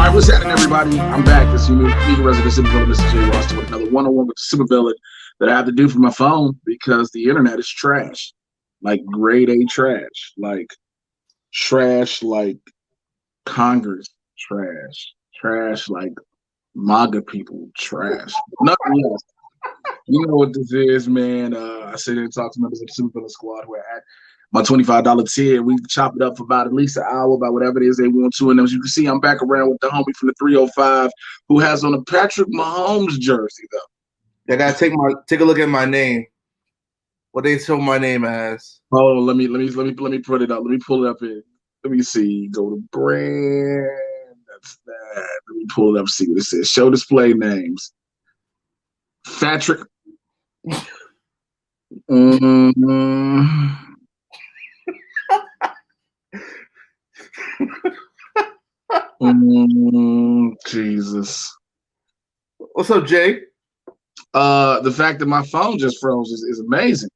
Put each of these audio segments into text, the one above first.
right, what's happening, everybody? I'm back. This is your new resident supervillain, Mr. J. Ross, with another one-on-one with the supervillain that I have to do for my phone because the internet is trash, like grade A trash, like Congress trash like MAGA people trash. Nothing less. You know what this is, man. I sit here and talk to members of the supervillain squad who are at my $25 tier. We chop it up for about at least an hour, about whatever it is they want to. And as you can see, I'm back around with the homie from the 305 who has on a Patrick Mahomes jersey, though. I gotta take a look at my name. What they show my name as. Oh, let me put it up. Let me pull it up here. Let me see. Go to brand. That's that. Let me pull it up, see what it says. Show display names. Patrick. Jesus. What's up, Jay? The fact that my phone just froze is amazing.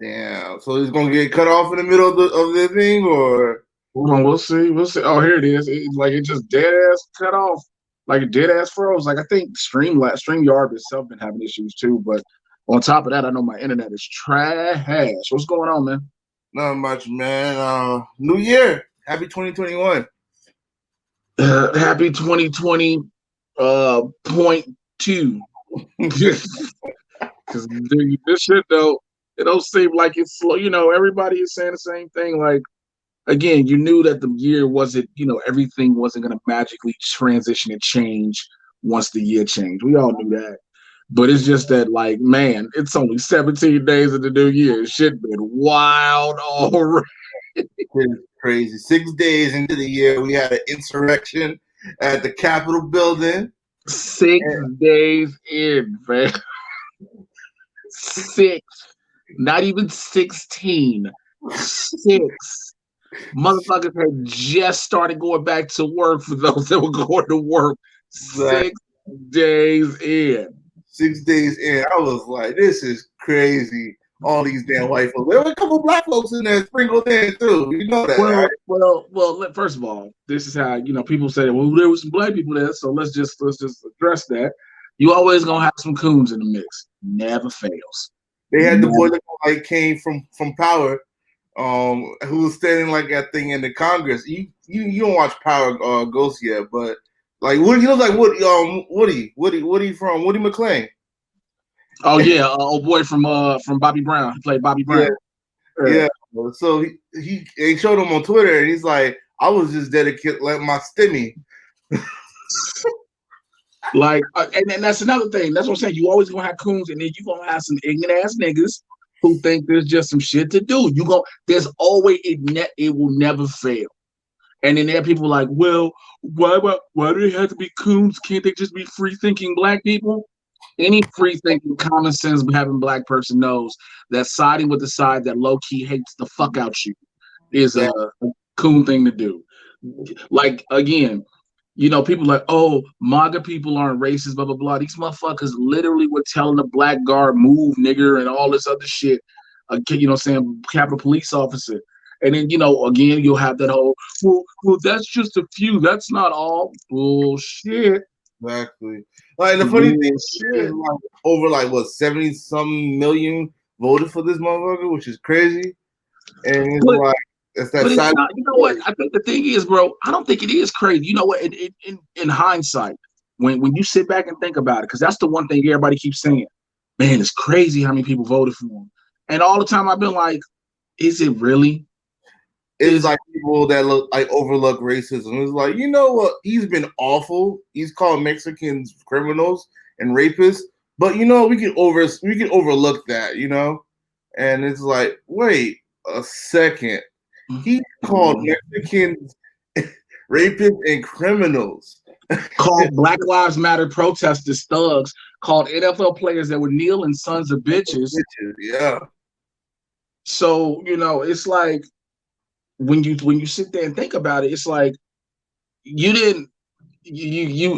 Damn. So he's gonna get cut off in the middle of the thing, or hold on, we'll see. Oh, here it is. It just dead ass cut off. Like it dead ass froze. Like I think StreamYard itself been having issues too. But on top of that, I know my internet is trash. What's going on, man? Not much, man. New Year. Happy 2021. Happy 2020 .2. Because this shit though, it don't seem like it's slow. You know, everybody is saying the same thing. Like, again, you knew that the year wasn't, everything wasn't going to magically transition and change once the year changed. We all knew that. But it's just that, like, man, it's only 17 days of the new year. Shit been wild already. It's crazy. 6 days into the year, we had an insurrection at the Capitol building. 6 days in, man. 6. Not even 16. 6. Motherfuckers had just started going back to work for those that were going to work. 6 days in. 6 days in. I was like, this is crazy. All these damn white folks. There were a couple black folks in there sprinkled in too. You know that, right? Well. First of all, this is how people say, well, there was some black people there, so let's just address that. You always gonna have some coons in the mix. Never fails. They had the boy that came from Power, who was standing like that thing in the Congress. You don't watch Power Ghost yet, but like Woody, he looks like Woody from Woody McClain. Oh yeah, old boy from Bobby Brown. He played Bobby Brown. Yeah. So he showed him on Twitter, and he's like, "I was just dedicated like my stimmy." Like, and that's another thing. That's what I'm saying. You always gonna have coons, and then you gonna have some ignorant ass niggas who think there's just some shit to do. There's always it will never fail. And then there are people like, well, why do they have to be coons? Can't they just be free thinking black people? Any free thinking, common sense having black person knows that siding with the side that low key hates the fuck out you is a coon thing to do. Like, again, people like, oh, MAGA people aren't racist, blah, blah, blah. These motherfuckers literally were telling the black guard, move, nigger, and all this other shit. Capitol Police officer. And then, again, you'll have that whole, well, that's just a few. That's not all. Bullshit. Exactly. Like, the funny thing is, over 70-some million voted for this motherfucker, which is crazy. And it's it's that side. You know what? I think the thing is, bro, I don't think it is crazy. You know what? In hindsight, when you sit back and think about it, because that's the one thing everybody keeps saying, man, it's crazy how many people voted for him. And all the time I've been like, is it really? It's like people that overlook racism. It's like, you know what? He's been awful. He's called Mexicans criminals and rapists. But we can overlook that, And it's like, wait a second. He called Mexicans rapists and criminals. Called Black Lives Matter protesters thugs. Called NFL players that were kneeling sons of bitches. Yeah. So, it's like, when you sit there and think about it, it's like you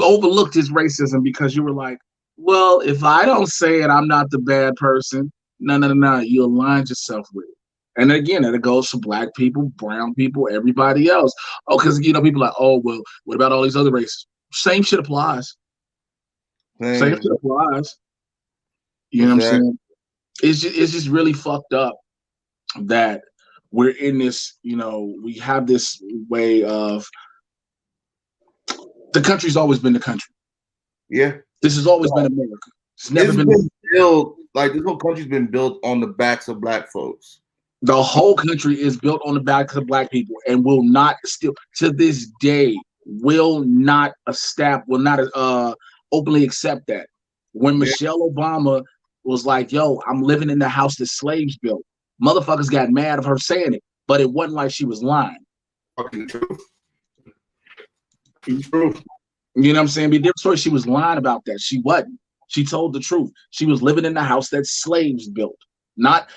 overlooked his racism because you were like, well, if I don't say it, I'm not the bad person. No, you aligned yourself with it. And again, it goes for black people, brown people, everybody else. Oh, because people are like, oh, well, what about all these other races? Same shit applies. Same Thing. shit applies. You know what I'm Exactly. saying? It's just really fucked up that we're in this, we have this way of the country's always been the country. Yeah. This has always been America. It's never It's been been built like this whole country's been built on the backs of black folks. the whole country is built on the backs of black people and will not still to this day will not openly accept that. When Yeah. Michelle Obama was like, yo, I'm living in the house that slaves built, motherfuckers got mad of her saying it, but it wasn't like she was lying. Fucking truth. Truth. You know what I'm saying? Be a different story. She was lying about that. She wasn't. She told the truth. She was living in the house that slaves built, not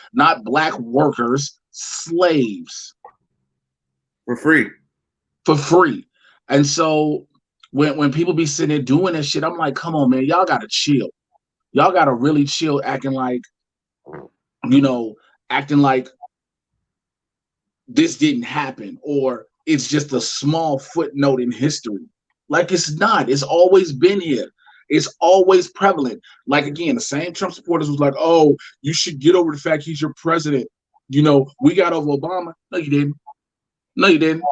black workers, slaves For free. for free. And so when people be sitting there doing that shit, I'm like, come on, man, y'all gotta chill. Y'all gotta really chill, acting like this didn't happen or it's just a small footnote in history. Like it's not. It's always been here. It's always prevalent. Like again, the same Trump supporters was like, "Oh, you should get over the fact he's your president." We got over Obama. No, you didn't. No, you didn't.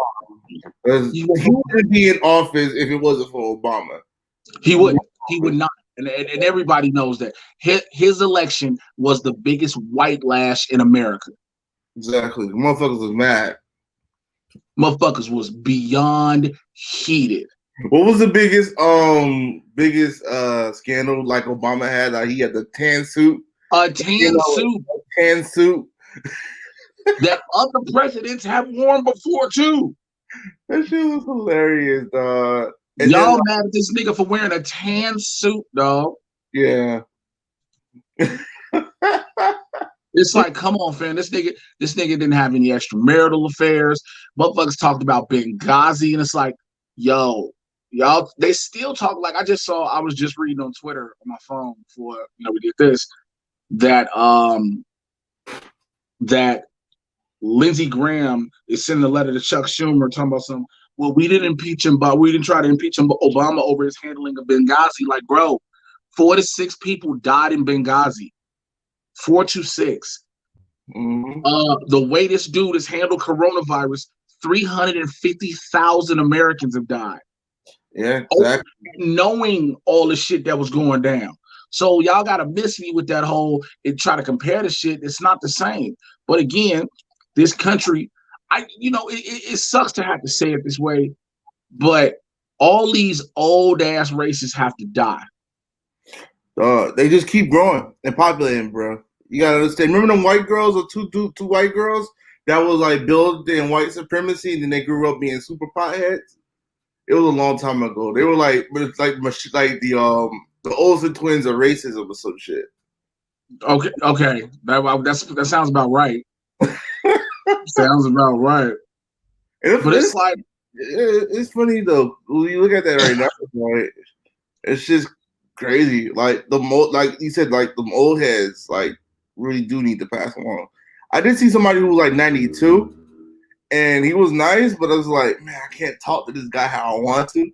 He wouldn't be in office if it wasn't for Obama. He wouldn't. He would not. And everybody knows that his election was the biggest white lash in America. Exactly. The motherfuckers was mad. Motherfuckers was beyond heated. What was the biggest scandal like Obama had? Like he had the tan suit. A tan suit. A tan suit. That other presidents have worn before too. That shit was hilarious, dog. And y'all mad at this nigga for wearing a tan suit, dog. Yeah. It's like, come on, fam. This nigga didn't have any extramarital affairs. Motherfuckers talked about Benghazi, and it's like, yo, y'all, they still talk like I was just reading on Twitter on my phone before we did this, that Lindsey Graham is sending a letter to Chuck Schumer talking about we didn't impeach him, but we didn't try to impeach him, but Obama over his handling of Benghazi. Like, bro, 4 to 6 people died in Benghazi. 4 to 6. Mm-hmm. The way this dude has handled coronavirus, 350,000 Americans have died. Yeah, exactly. Knowing all the shit that was going down. So y'all gotta miss me with that whole and try to compare the shit. It's not the same. But again, this country, it sucks to have to say it this way, but all these old ass races have to die. They just keep growing and populating, bro. You gotta understand. Remember them white girls or two white girls that was like built in white supremacy, and then they grew up being super potheads? It was a long time ago. They were like, but it's like the Olsen twins of racism or some shit. Okay, that sounds about right. Sounds about right. But it's like it's funny though. When you look at that right now, right? It's just crazy. Like like you said, like the old heads, like really do need to pass along. I did see somebody who was like 92, and he was nice, but I was like, man, I can't talk to this guy how I want to.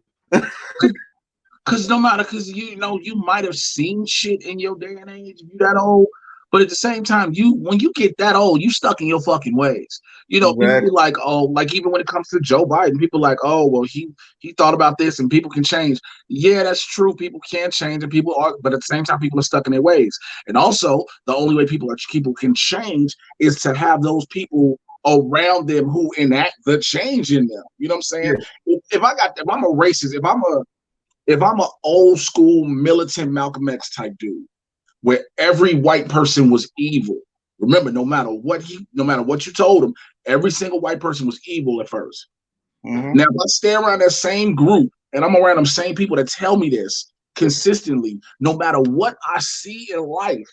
Because you might have seen shit in your day and age, if you that old. But at the same time, when you get that old, you stuck in your fucking ways. Exactly. People be like, oh, like even when it comes to Joe Biden, people like, oh, well, he thought about this and people can change. Yeah, that's true. People can change and people are, but at the same time, people are stuck in their ways. And also, the only way people can change is to have those people around them who enact the change in them. You know what I'm saying? Yeah. If I'm a racist, if I'm an old school militant Malcolm X type dude, where every white person was evil. Remember, no matter what you told them, every single white person was evil at first. Mm-hmm. Now, if I stay around that same group and I'm around them same people that tell me this consistently, no matter what I see in life,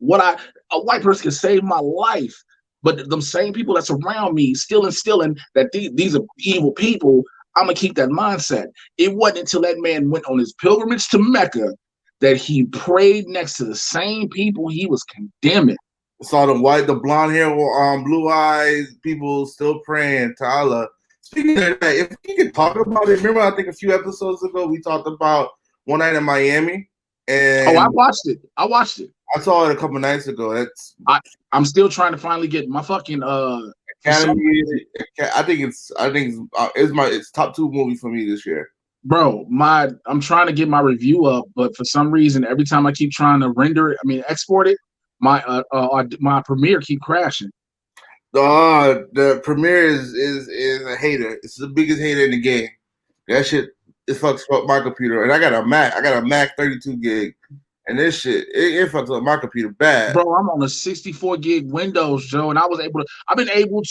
a white person can save my life, but them same people that's around me still instilling that these are evil people, I'm gonna keep that mindset. It wasn't until that man went on his pilgrimage to Mecca that he prayed next to the same people he was condemning. Saw the blonde hair, blue eyes, people still praying to Allah. Speaking of that, if we could talk about it, remember I think a few episodes ago we talked about One Night in Miami, Oh, I and watched it. I watched it. I saw it a couple nights ago. That's I'm still trying to finally get my fucking Academy. I think it's top 2 movie for me this year. bro, I'm trying to get my review up, but for some reason, every time I keep trying to render it, export it, my Premiere keep crashing. The Premiere is a hater. It's the biggest hater in the game. That shit it fucks up my computer, and I got a Mac 32 gig, and this shit it fucks up my computer bad. Bro, I'm on a 64 gig Windows, Joe, and I've been able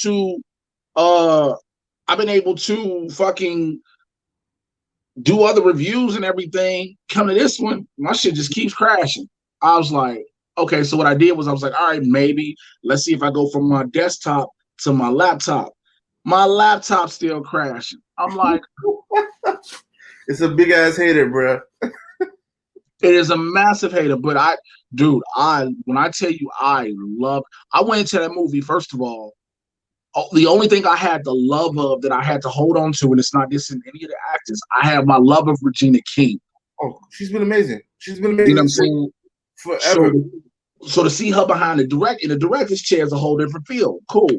to fucking do other reviews and everything. Come to this one, my shit just keeps crashing. I was like, okay, so what I did was I was like, all right, maybe let's see if I go from my desktop to my laptop. My laptop's still crashing. I'm like, it's a big ass hater, bro. it is a massive hater, but when I tell you I went into that movie, first of all, the only thing I had the love of that I had to hold on to, and it's not this in any of the actors, I have my love of Regina King. Oh, she's been amazing. She's been amazing. You know what I'm saying? Forever. So to see her behind the director's chair is a whole different feel. Cool.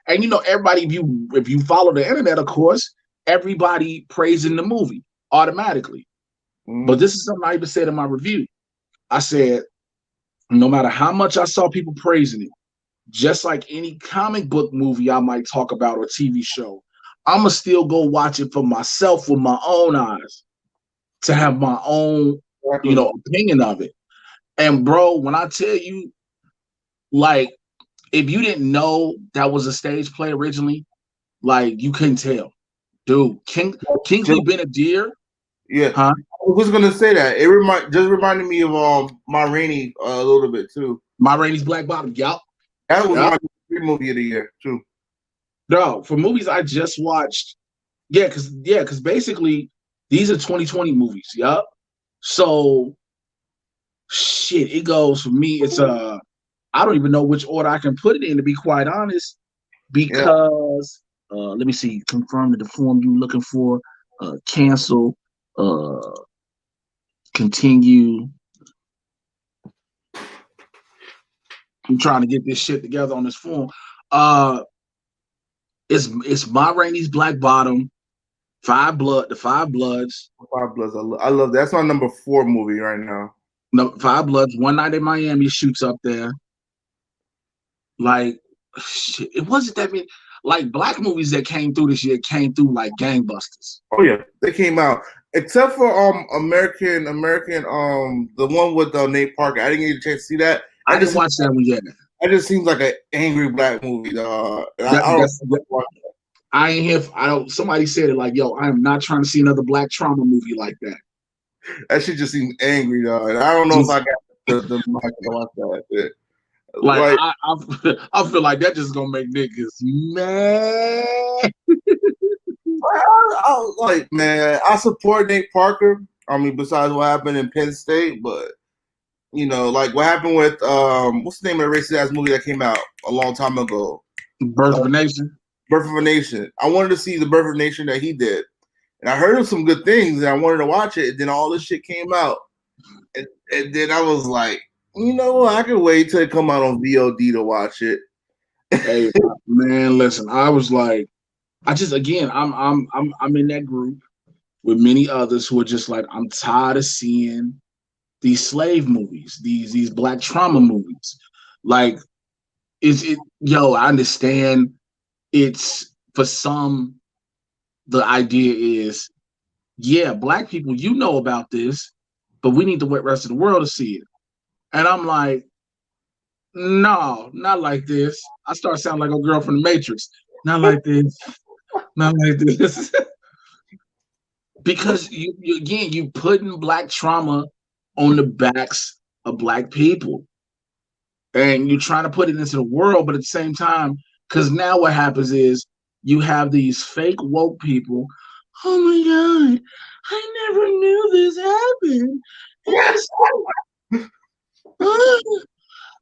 And everybody, if you follow the internet, of course, everybody praising the movie automatically. But this is something I even said in my review. I said, no matter how much I saw people praising it, just like any comic book movie I might talk about or TV show, I'ma still go watch it for myself with my own eyes to have my own, opinion of it. And bro, when I tell you, like, if you didn't know that was a stage play originally, like you couldn't tell. Dude, Kingsley Ben-Adir. Yeah. Huh? I was gonna say that. It reminded me of Ma Rainey a little bit too. Ma Rainey's Black Bottom. Yup. That was my favorite movie of the year too. No, for movies I just watched, because basically these are 2020 movies. Yup. So shit, it goes for me. It's I don't even know which order I can put it in, to be quite honest, because let me see, confirm the form you're looking for, cancel, continue. I'm trying to get this shit together on this form. It's Ma Rainey's Black Bottom, the Five Bloods. Five Bloods. I love that. That's my number 4 movie right now. No, Five Bloods. One Night in Miami shoots up there. Like, shit, it wasn't that many. Like, black movies that came through this year came through like gangbusters. Oh yeah, they came out. Except for American, the one with Nate Parker. I didn't get a chance to see that. I didn't watch that one yet. That just seems like an angry black movie, dog. I ain't here. Somebody said it like, "Yo, I am not trying to see another black trauma movie like that." That shit just seems angry, dog. And I don't know if I got the mic to watch that. Yeah. Like I feel like that just gonna make niggas mad. I support Nate Parker. I mean, besides what happened in Penn State, but like what happened with what's the name of the racist ass movie that came out a long time ago? Birth of a Nation. Birth of a Nation. I wanted to see the Birth of a Nation that he did, and I heard of some good things, and I wanted to watch it. And then all this shit came out, and then I was like, you know what? I could wait till it come out on VOD to watch it. Hey man, listen. I was like, I'm in that group with many others who are just like, I'm tired of seeing these slave movies, these black trauma movies. Like, I understand it's for some, the idea is, yeah, black people, about this, but we need the rest of the world to see it. And I'm like, no, not like this. I start sounding like a girl from the Matrix. Not like this. Not like this. Because you putting black trauma on the backs of black people. And you're trying to put it into the world, but at the same time, because now what happens is you have these fake woke people. Oh my God, I never knew this happened.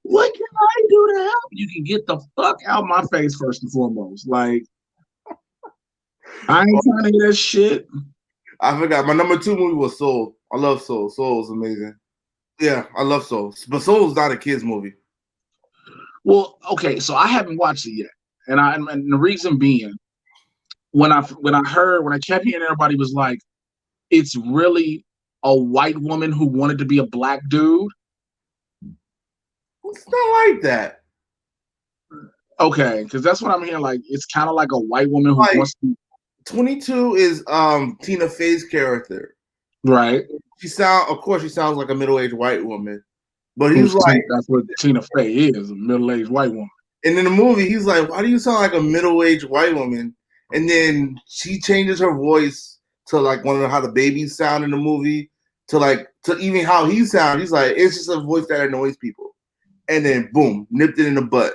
What can I do to help? You can get the fuck out my face first and foremost. Like, I ain't trying to hear that shit. I forgot. My number 2 movie was Soul. I love Soul. Soul is amazing. Yeah, I love Soul. But Soul is not a kids movie. Well, okay, so I haven't watched it yet, and the reason being, when I kept hearing everybody was like, it's really a white woman who wanted to be a black dude. It's not like that. Okay, because that's what I'm hearing. Like, it's kind of like a white woman who Like, wants to. 22 is Tina Fey's character. Right. She sounds like a middle-aged white woman. But he's like, that's what Tina Fey is, a middle-aged white woman. And in the movie, he's like, why do you sound like a middle-aged white woman? And then she changes her voice to like one of how the babies sound in the movie, to even how he sounds. He's like, it's just a voice that annoys people. And then boom, nipped it in the butt.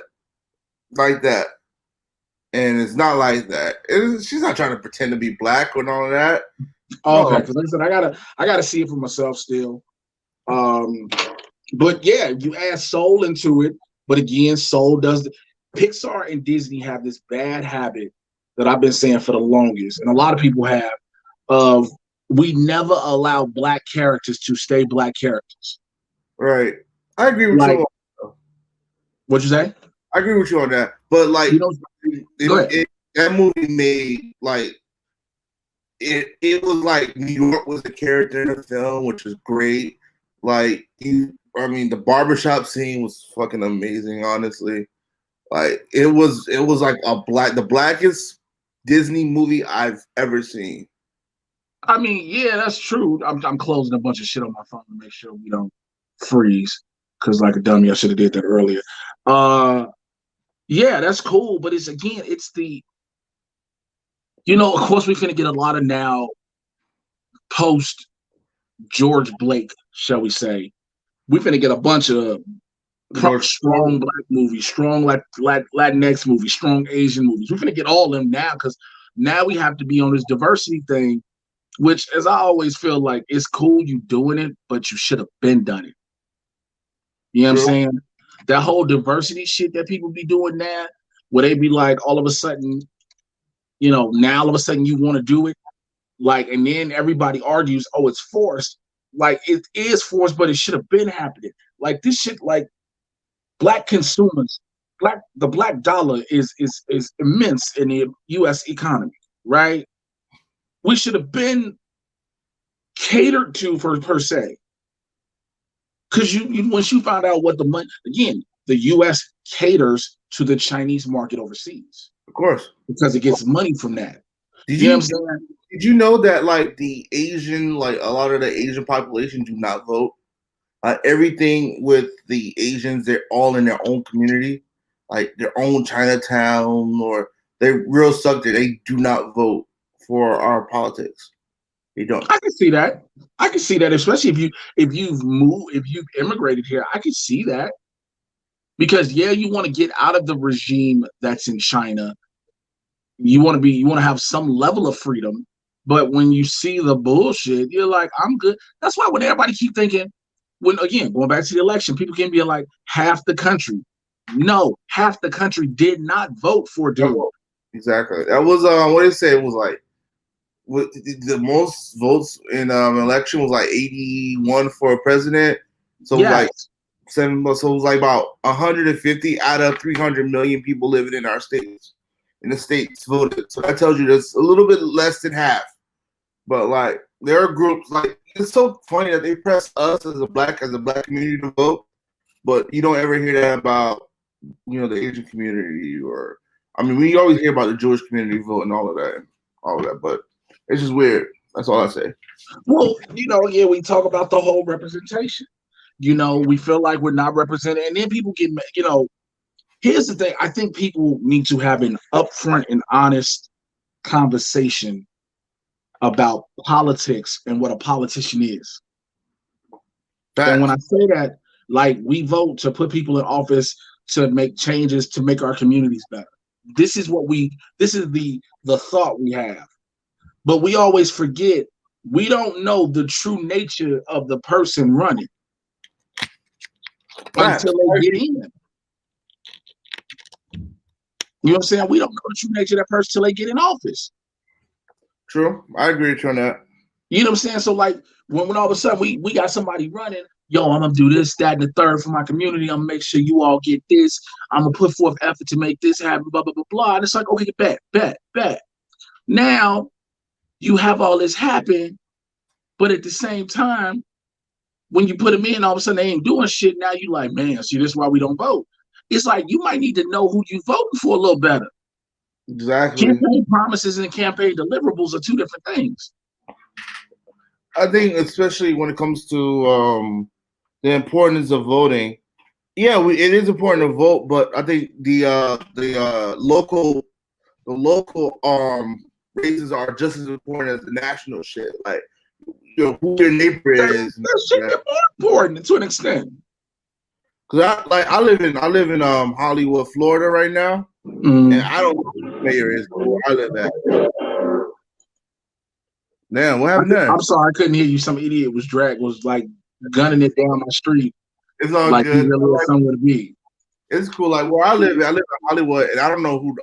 Like that. And it's not like that. She's not trying to pretend to be black and all of that. Okay, because like I said, I gotta see it for myself still. But yeah, you add soul into it, but again, soul does. Pixar and Disney have this bad habit that I've been saying for the longest, and a lot of people have, of we never allow black characters to stay black characters. Right. I agree with you. What'd you say? I agree with you on that. But like, that movie made like it was like New York was a character in the film, which was great. Like the barbershop scene was fucking amazing, honestly. Like it was like the blackest Disney movie I've ever seen. I mean, yeah, that's true. I'm closing a bunch of shit on my phone to make sure we don't freeze. Because like a dummy, I should have did that earlier. Yeah, that's cool. But it's the of course we're gonna get a lot of now post George Blake, shall we say. We're gonna get a bunch of strong black movies, strong Latinx movies, strong Asian movies. We're gonna get all of them now because now we have to be on this diversity thing, which, as I always feel like, it's cool you doing it, but you should have been done it. You know what I'm saying? That whole diversity shit that people be doing now, where they be like, all of a sudden, now all of a sudden you want to do it, like, and then everybody argues, oh, it's forced. Like, it is forced, but it should have been happening. Like, this shit, like, black consumers, the black dollar is immense in the U.S. economy, right? We should have been catered to per se. Because once you find out what the money, again, the U.S. caters to the Chinese market overseas. Of course. Because it gets money from that. Did you know that like the Asian, like a lot of the Asian population do not vote? Everything with the Asians, they're all in their own community, like their own Chinatown, or they're real sucked. They do not vote for our politics. They don't. I can see that. I can see that, especially if you've immigrated here. I can see that because you want to get out of the regime that's in China. You want to have some level of freedom, but when you see the bullshit, you're like, I'm good. That's why when everybody keep thinking, again, going back to the election, people can be like, half the country. No, half the country did not vote for dude. Exactly. That was what did it say? It was like the most votes in election was like 81 for a president. So like 7. So it was like about 150 out of 300 million people living in our states. In the states voted. So that tells you that's a little bit less than half. But like there are groups, like it's so funny that they press us as a black community to vote, but you don't ever hear that about the Asian community, or we always hear about the Jewish community vote and all of that, but it's just weird. That's all I say. Well, we talk about the whole representation. We feel like we're not represented, and then people get here's the thing. I think people need to have an upfront and honest conversation about politics and what a politician is. And when I say that, like, we vote to put people in office to make changes to make our communities better. This is the thought we have. But we always forget we don't know the true nature of the person running. Facts. until they get in. You know what I'm saying? We don't know the true nature of that person till they get in office. True. I agree with you on that. You know what I'm saying? So like when all of a sudden we got somebody running, yo, I'm gonna do this, that, and the third for my community. I'm gonna make sure you all get this. I'm gonna put forth effort to make this happen, blah, blah, blah, blah. And it's like, okay, bet. Now you have all this happen, but at the same time, when you put them in, all of a sudden they ain't doing shit. Now you like, man, see, this is why we don't vote. It's like you might need to know who you voting for a little better. Exactly. Campaign promises and campaign deliverables are two different things. I think, especially when it comes to the importance of voting. Yeah, it is important to vote, but I think the local races are just as important as the national shit. Like, you know, who your neighbor is. That shit is more important to an extent. Cause I live in Hollywood, Florida right now, and I don't know who the mayor is where I live at. Damn, what happened there? I'm sorry, I couldn't hear you. Some idiot was like gunning it down my street. It's all like good. He really was somewhere to be. It's cool. Like where I live in Hollywood, and I don't know who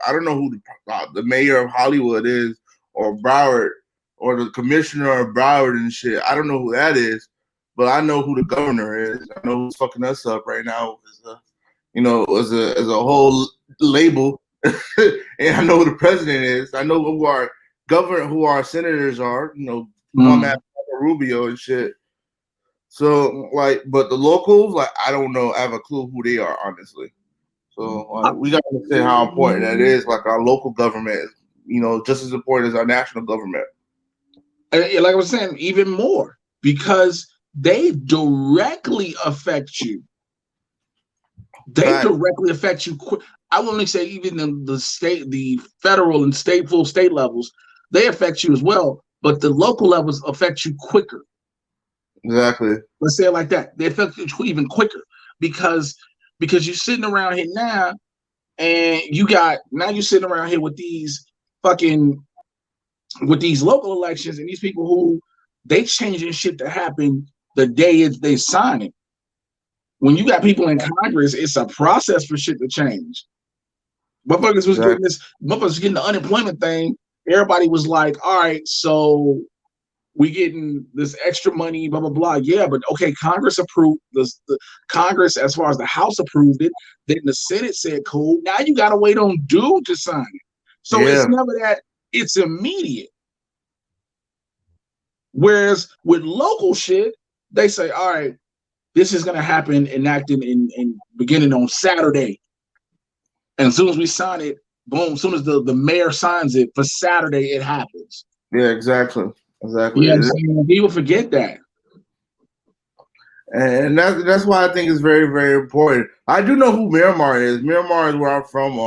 the mayor of Hollywood is, or Broward, or the commissioner of Broward and shit. I don't know who that is, but I know who the governor is. I know who's fucking us up right now. As a whole label, and I know who the president is. I know who our senators are. Matt Rubio and shit. So but the locals, I don't know. I have a clue who they are, honestly. So we got to understand how important that is. Like our local government is, just as important as our national government. And like I was saying, even more because they directly affect you. Directly affect you. I will only say even in the state, the federal and full state levels, they affect you as well. But the local levels affect you quicker. Exactly. Let's say it like that. They affect you even quicker because you're sitting around here now, and you're sitting around here with these local elections, and these people who they changing shit to happen the day they sign it. When you got people in Congress, it's a process for shit to change. Motherfuckers was getting the unemployment thing. Everybody was like, all right, so we getting this extra money, blah, blah, blah. Yeah, but okay, Congress approved this. The Congress, as far as the House approved it, then the Senate said, cool. Now you got to wait on dude to sign it. So It's never that it's immediate. Whereas with local shit, they say, all right, this is going to happen enacting in beginning on Saturday. And as soon as we sign it, boom, as soon as the mayor signs it for Saturday, it happens. Yeah, exactly. Yeah, people forget that. And that's why I think it's very, very important. I do know who Miramar is. Miramar is where I'm from.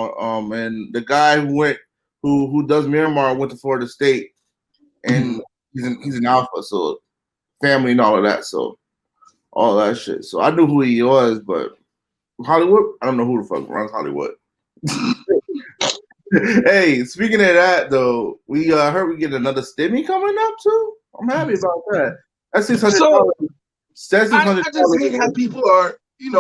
And the guy who does Miramar went to Florida State, and he's an alpha, so family and all of that, so all that shit. So I knew who he was, but Hollywood, I don't know who the fuck runs Hollywood. Hey, speaking of that though, we heard we get another stimmy coming up too. I'm happy about that. That's $600. I just hate how people are,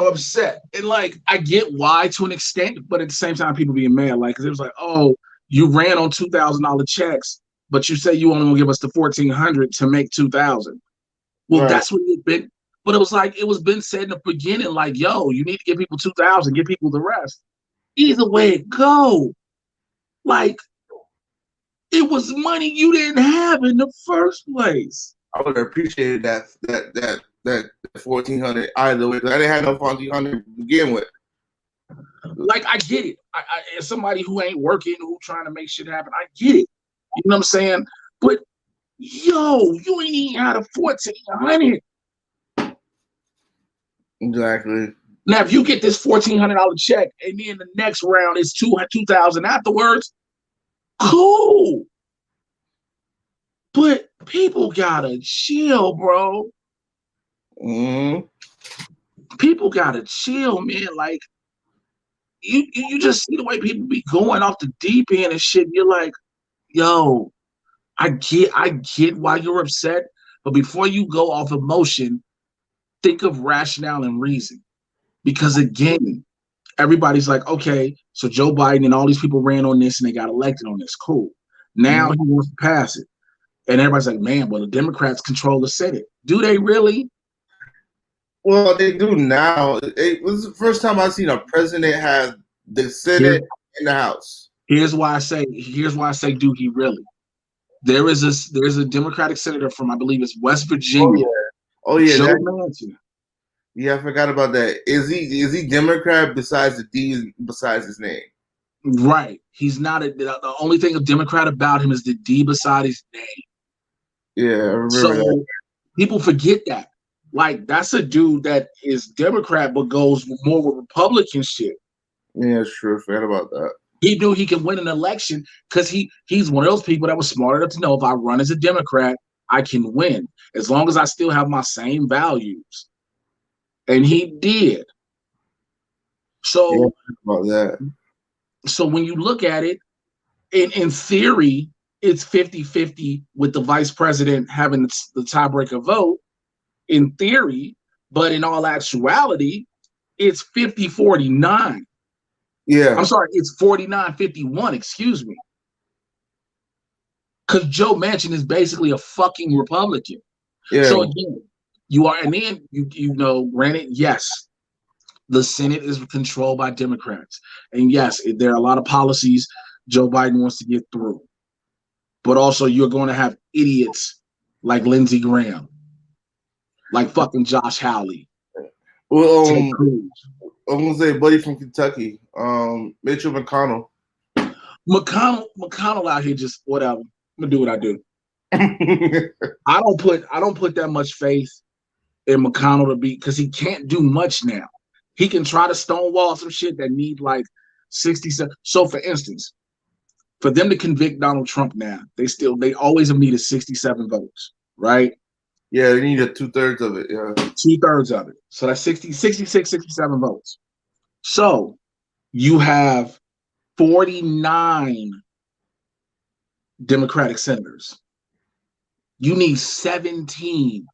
upset. And I get why to an extent, but at the same time, people being mad, because it was like, oh, you ran on $2,000 checks, but you say you only gonna give us the $1,400 to make $2,000. Well, right. That's what it been. But it was been said in the beginning, yo, you need to give people $2,000, give people the rest. Either way it go, it was money you didn't have in the first place. I would have appreciated that $1,400 either way, because I didn't have no $1,400 to begin with. I get it. I as somebody who ain't working, who trying to make shit happen, I get it. You know what I'm saying? But yo, you ain't even had a $1,400. Exactly. Now, if you get this $1,400 check and then the next round is $2,000 afterwards, cool. But people gotta chill, bro. Mm-hmm. People gotta chill, man. You just see the way people be going off the deep end and shit. You're like, yo, I get why you're upset, but before you go off emotion, think of rationale and reason. Because again, everybody's like, okay, so Joe Biden and all these people ran on this and they got elected on this. Cool. Now he wants to pass it. And everybody's like, man, well, the Democrats control the Senate. Do they really? Well, they do now. This is the first time I've seen a president have the Senate and the House. Here's why I say, do he really? There's a Democratic senator from, I believe it's West Virginia. Oh yeah, Joe Manchin. Yeah, I forgot about that. Is he Democrat besides the D besides his name? Right. He's not the only thing a Democrat about him is the D beside his name. Yeah, I remember that. People forget that. Like, that's a dude that is Democrat but goes more with Republican shit. Yeah, it's true. I forgot about that. He knew he could win an election because he's one of those people that was smart enough to know if I run as a Democrat, I can win as long as I still have my same values. And he did. So, about that. So when you look at it, in theory, it's 50-50 with the vice president having the tiebreaker vote, in theory, but in all actuality, it's 50-49. Yeah. I'm sorry, it's 49-51, excuse me. Because Joe Manchin is basically a fucking Republican. Yeah. So again, you are, and then you know, granted, yes, the Senate is controlled by Democrats. And yes, there are a lot of policies Joe Biden wants to get through. But also you're going to have idiots like Lindsey Graham, like fucking Josh Hawley. Well, I'm gonna say buddy from Kentucky, Mitchell McConnell. McConnell out here just whatever. I'm gonna do what I do. I don't put that much faith in McConnell to be, because he can't do much now. He can try to stonewall some shit that need like 67. So for instance, for them to convict Donald Trump now, they always have needed 67 votes, right? Yeah, they need 2/3 of it. Yeah. 2/3 of it. So that's 66, 67 votes. So you have 49 Democratic senators. You need 17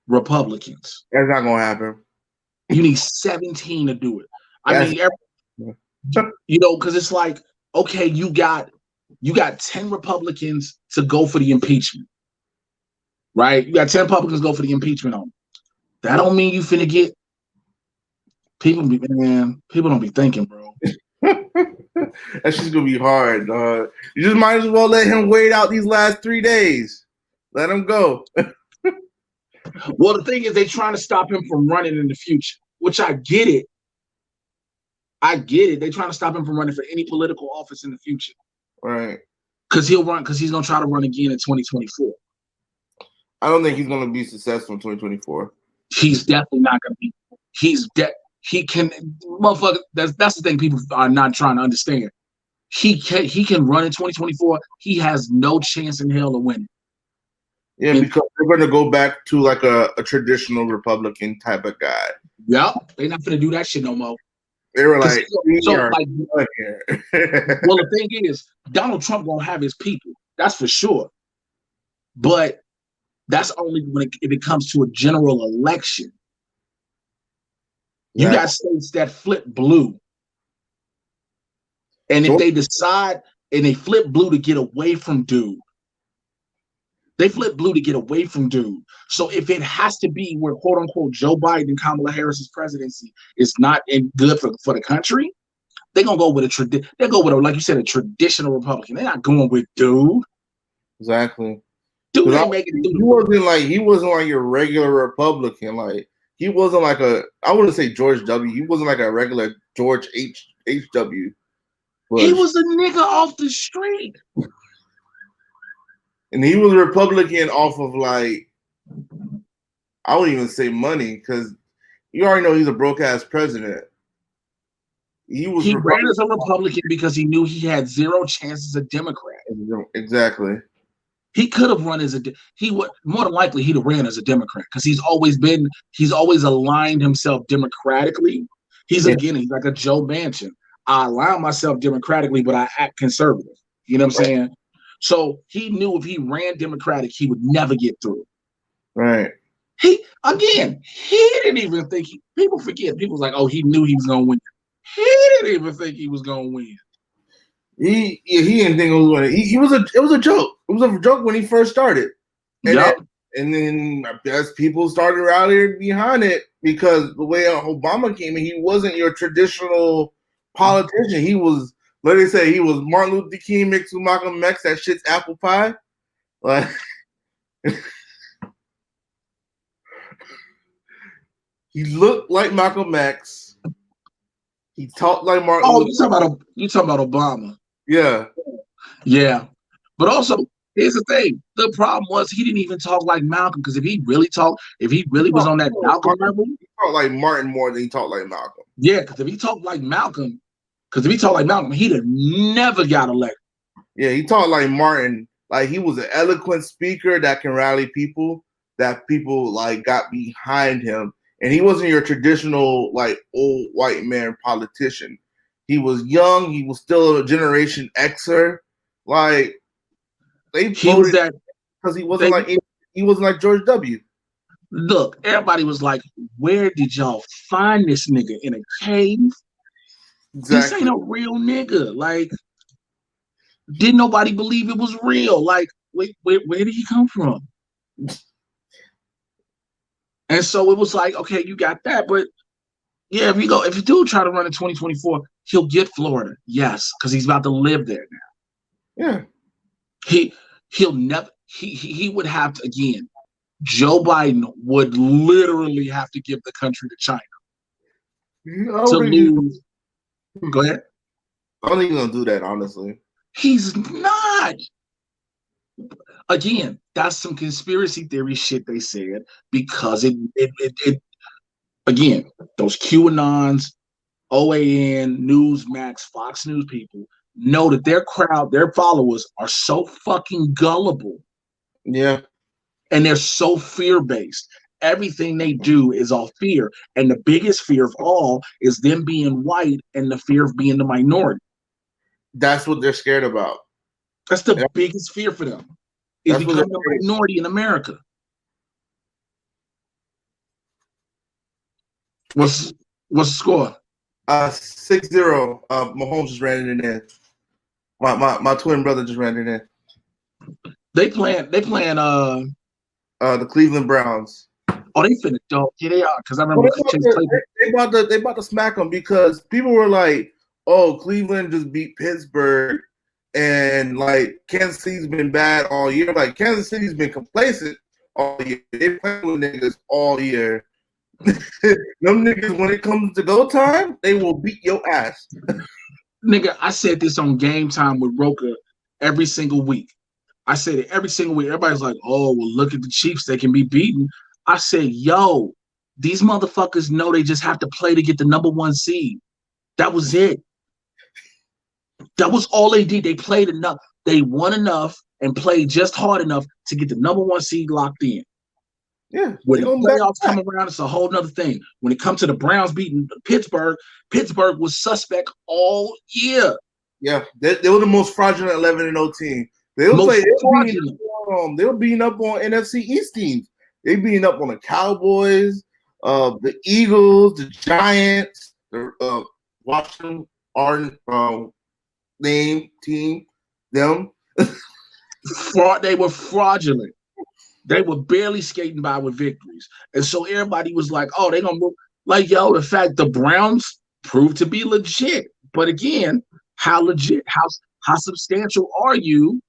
Republicans. That's not gonna happen. You need 17 to do it. I mean, you know, because it's like, okay, you got 10 Republicans to go for the impeachment, right? You got 10 Republicans go for the impeachment on. That don't mean you finna get people. People don't be thinking, bro. That's just gonna be hard. You just might as well let him wait out these last 3 days. Let him go. Well, the thing is, they're trying to stop him from running in the future, which I get it. They're trying to stop him from running for any political office in the future. Right. Because he's going to try to run again in 2024. I don't think he's going to be successful in 2024. He's definitely not going to be. He can, motherfucker, that's the thing people are not trying to understand. He can run in 2024. He has no chance in hell of winning. Yeah, because they're going to go back to like a traditional Republican type of guy. Yep, they're not going to do that shit no more. They were like, well, the thing is, Donald Trump won't have his people. That's for sure. But that's only when it comes to a general election. You got states that flip blue. And if they decide and they flip blue to get away from dude, So if it has to be where, quote unquote, Joe Biden and Kamala Harris's presidency is not good for the country, they're gonna go with like you said, a traditional Republican. They're not going with dude. Exactly. Dude ain't making it. He wasn't like your regular Republican. Like he wasn't like I wouldn't say George W. He wasn't like a regular George H.W. He was a nigga off the street. And he was a Republican off of like, I wouldn't even say money, because you already know he's a broke ass president. He ran as a Republican because he knew he had zero chances as a Democrat. Exactly. He could have run more than likely he'd have ran as a Democrat because he's always aligned himself democratically. He's like a Joe Manchin. I align myself democratically, but I act conservative. You know what I'm saying? So he knew if he ran Democratic, he would never get through. Right. Again, he didn't even think people forget. People's like, oh, he knew he was gonna win. He didn't even think he was gonna win. He didn't think it was winning. It was a joke. It was a joke when he first started. Yep. And then I guess people started rallying behind it because the way Obama came in, he wasn't your traditional politician. He was, let me say, he was Martin Luther King mixed with Malcolm X. That shit's apple pie. Like, he looked like Malcolm X. He talked like Martin Luther. You talking about Obama? Yeah. Yeah. But also, here's the thing. The problem was he didn't even talk like Malcolm, because if he really was on that Malcolm level, he talked like Martin more than he talked like Malcolm. Yeah, because if he talked like Malcolm, he'd have never got elected. Yeah, he talked like Martin. Like, he was an eloquent speaker that can rally people, that people like got behind him. And he wasn't your traditional like old white man politician. He was young. He was still a Generation Xer. Like, they voted because he wasn't like George W. Look, everybody was like, "Where did y'all find this nigga? In a cave? Exactly. This ain't a real nigga." Like, didn't nobody believe it was real? Like, wait, where did he come from? And so it was like, okay, you got that, but yeah, if you do try to run in 2024, he'll get Florida, yes, because he's about to live there now. Yeah, he'll never. He would have to, again. Joe Biden would literally have to give the country to China to lose. Go ahead. I don't think he's gonna do that, honestly. He's not. Again, that's some conspiracy theory shit they said, because it again, those QAnons, OAN, Newsmax, Fox News people know that their crowd, their followers are so fucking gullible. Yeah. And they're so fear-based. Everything they do is all fear. And the biggest fear of all is them being white and the fear of being the minority. That's what they're scared about. That's the biggest fear for them, is becoming a minority in America. What's the score? 6-0. Mahomes just ran it in there. My twin brother just ran it in. They playing the Cleveland Browns. Oh, they finna dog. Yeah, they are. Because I remember they about to smack them, because people were like, "Oh, Cleveland just beat Pittsburgh, and like Kansas City's been bad all year." Like, Kansas City's been complacent all year. They play with niggas all year. Them niggas, when it comes to go time, they will beat your ass. Nigga, I said this on Game Time with Roka every single week. I said it every single week. Everybody's like, "Oh, well, look at the Chiefs. They can be beaten." I said, yo, these motherfuckers know they just have to play to get the number 1 seed. That was it. That was all they did. They played enough. They won enough and played just hard enough to get the number 1 seed locked in. Yeah. When the playoffs come around, it's a whole nother thing. When it comes to the Browns beating Pittsburgh was suspect all year. Yeah, they were the most fraudulent 11-0 team. They were beating up on NFC East teams. They beating up on the Cowboys, the Eagles, the Giants, the Washington team, them. They were fraudulent. They were barely skating by with victories. And so everybody was like, oh, they're going to move. Like, yo, the fact the Browns proved to be legit. But again, how legit, how substantial are you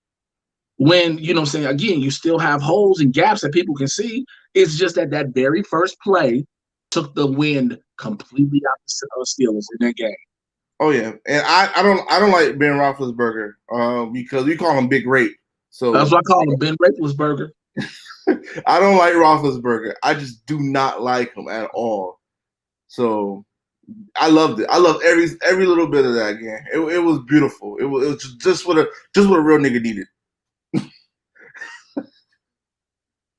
when, you know what I'm saying, again, you still have holes and gaps that people can see? It's just that very first play took the wind completely out of the Steelers in that game. Oh yeah, and I don't like Ben Roethlisberger because we call him Big Rape. So that's why I call him Ben Roethlisberger. I don't like Roethlisberger. I just do not like him at all. So I loved it. I loved every little bit of that game. It was beautiful. It was just what a real nigga needed.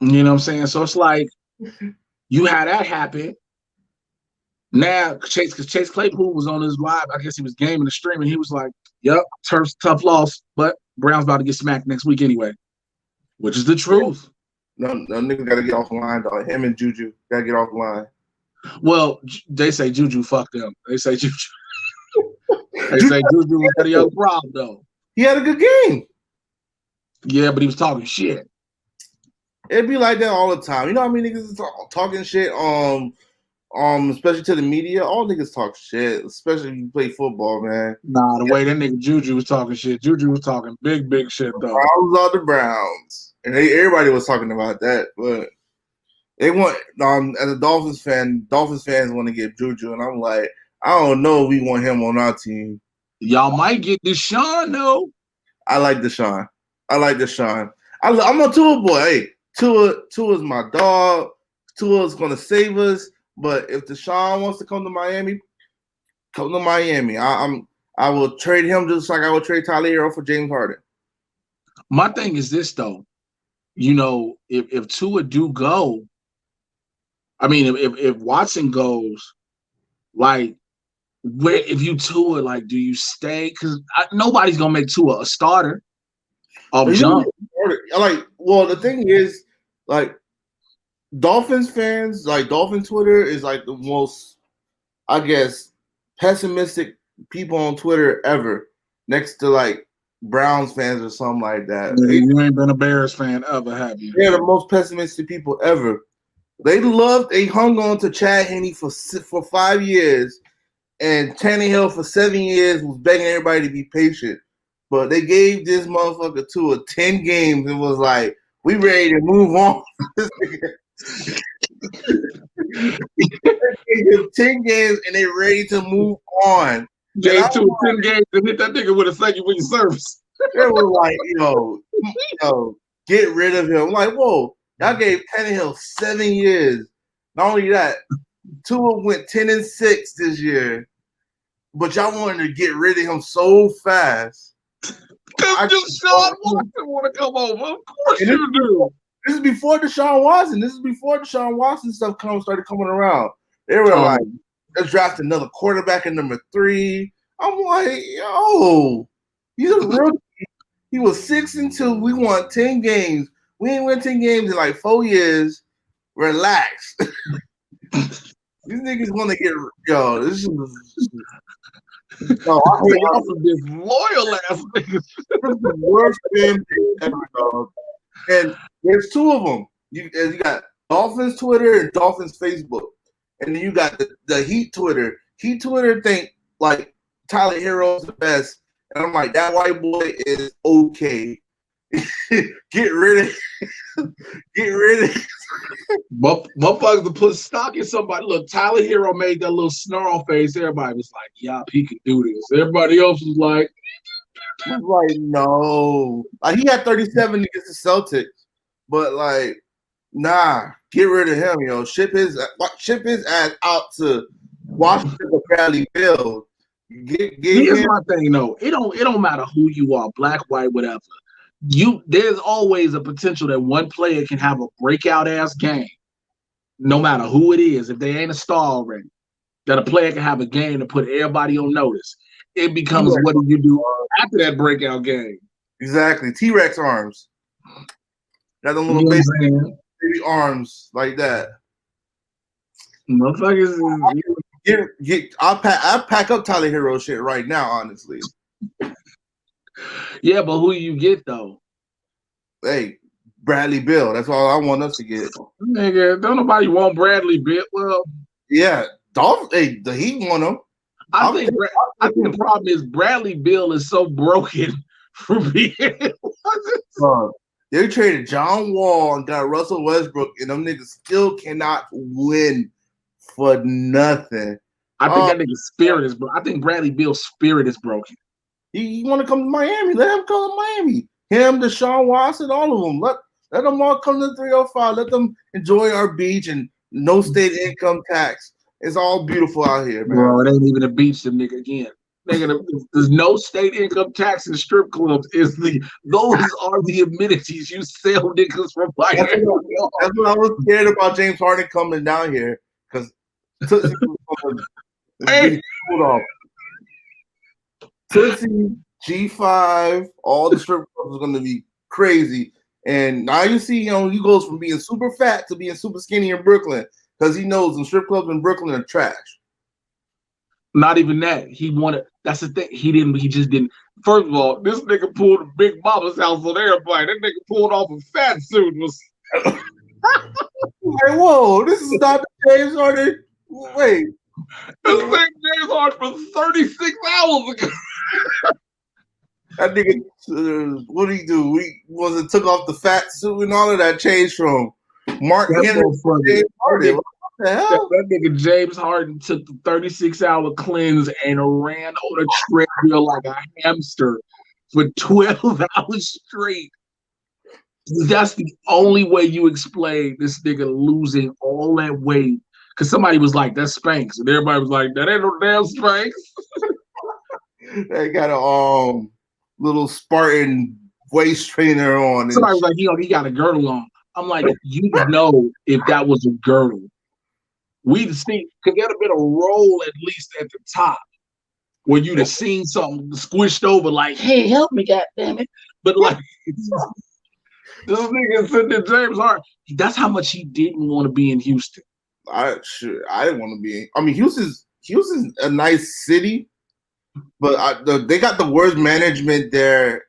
You know what I'm saying? So it's like you had that happen. Now, Chase Claypool was on his live. I guess he was gaming the stream, and he was like, "Yep, tough loss, but Brown's about to get smacked next week anyway," which is the truth. No, niggas gotta get off the line, dog. Him and Juju gotta get off the line. Well, they say Juju fucked them. They say Juju. They say Juju was the young problem though. He had a good game. Yeah, but he was talking shit. It'd be like that all the time. You know how many niggas is talking shit especially to the media? All niggas talk shit, especially if you play football, man. Nah, the way that nigga Juju was talking shit. Juju was talking big shit though. Browns are the Browns. And everybody was talking about that, but they want as a Dolphins fan, Dolphins fans want to get Juju, and I'm like, I don't know if we want him on our team. Y'all might get Deshaun though. I like Deshaun. I'm a Tua boy. Hey, Tua's my dog. Tua's gonna save us. But if Deshaun wants to come to Miami, come to Miami. I will trade him just like I would trade Tyler Hero for James Harden. My thing is this though, you know, if Tua do go, I mean, if Watson goes, like, where if you Tua, like, do you stay? Because nobody's gonna make Tua a starter. Jump. Like, well, the thing is, like, Dolphins fans, like Dolphin Twitter is like the most, I guess, pessimistic people on Twitter ever. Next to like Browns fans or something like that. Yeah, you ain't been a Bears fan ever, have you? They're the most pessimistic people ever. They hung on to Chad Henne for 5 years, and Tannehill for 7 years was begging everybody to be patient. But they gave this motherfucker to a 10 games and was like, we ready to move on. 10 games and they ready to move on. Gave to 10 games and hit that nigga with a thank you for your service. They were like, yo, get rid of him. I'm like, whoa, y'all gave Tannehill 7 years. Not only that, Tua went 10-6 this year, but y'all wanted to get rid of him so fast. Because Deshaun Watson want to come over. Of course you do. This is before Deshaun Watson. This is before Deshaun Watson stuff started coming around. They were like, let's draft another quarterback at number 3. I'm like, yo, he's a rookie. He was 6-2. We won 10 games. We ain't won 10 games in like 4 years. Relax. These niggas want to get this is. No, I hate y'all some disloyal ass niggas. This is the worst fan base ever, dog. And there's 2 of them. You got Dolphins Twitter and Dolphins Facebook. And then you got the Heat Twitter. Heat Twitter think like Tyler Hero's the best. And I'm like, that white boy is okay. Get rid of Motherfuckers to put stock in somebody. Look, Tyler Hero made that little snarl face. Everybody was like, yeah, he can do this. Everybody else was like, no. Like, he had 37 against the Celtics. But like, nah, get rid of him, yo. Ship his ass out to Washington or Bradley Bill. Here's my thing though. It don't matter who you are, black, white, whatever. There's always a potential that one player can have a breakout ass game, no matter who it is. If they ain't a star already, that a player can have a game to put everybody on notice. It becomes what do you do after that breakout game? Exactly. T-Rex arms. Got them little baby arms like that. Motherfuckers. I'll pack up Tyler Hero shit right now, honestly. Yeah, but who you get though? Hey, Bradley Bill. That's all I want us to get. Nigga, don't nobody want Bradley Bill. Well, yeah, the Heat want him. I think the problem is Bradley Bill is so broken from being. They traded John Wall and got Russell Westbrook, and them niggas still cannot win for nothing. I think that nigga's spirit is broken. I think Bradley Bill's spirit is broken. He want to come to Miami. Let him come to Miami. Him, Deshaun Watson, all of them. Let them all come to 305. Let them enjoy our beach and no state income tax. It's all beautiful out here, man. Bro, it ain't even a beach, them nigga again. Nigga, there's no state income tax in strip clubs. Those are the amenities you sell niggas from Miami. That's what I was scared about James Harden coming down here because Tootsie Tootsie, G5, all the strip clubs are going to be crazy. And now you see, he goes from being super fat to being super skinny in Brooklyn because he knows the strip clubs in Brooklyn are trash. Not even that. He wanted. That's the thing. He didn't. He just didn't. First of all, this nigga pulled a Big Mama's house on everybody. That nigga pulled off a fat suit. Was like, whoa, this is not James Harden. Wait, this nigga James Harden for 36 hours ago. That nigga, what did he do? He wasn't took off the fat suit and all of that changed from Mark Henry to James Harden. What the hell? That nigga James Harden took the 36-hour cleanse and ran on a treadmill like a hamster for 12 hours straight. That's the only way you explain this nigga losing all that weight. Because somebody was like, that's Spanx. And everybody was like, that ain't no damn Spanx. They got a little Spartan waist trainer on. Somebody was like, he got a girdle on. I'm like, you know if that was a girdle. We'd see, because there'd have been a roll at least at the top where you'd have seen something squished over like, hey, help me, goddammit. But like, this nigga sitting there, James Harden, that's how much he didn't want to be in Houston. I didn't want to be. I mean, Houston's a nice city, but they got the worst management there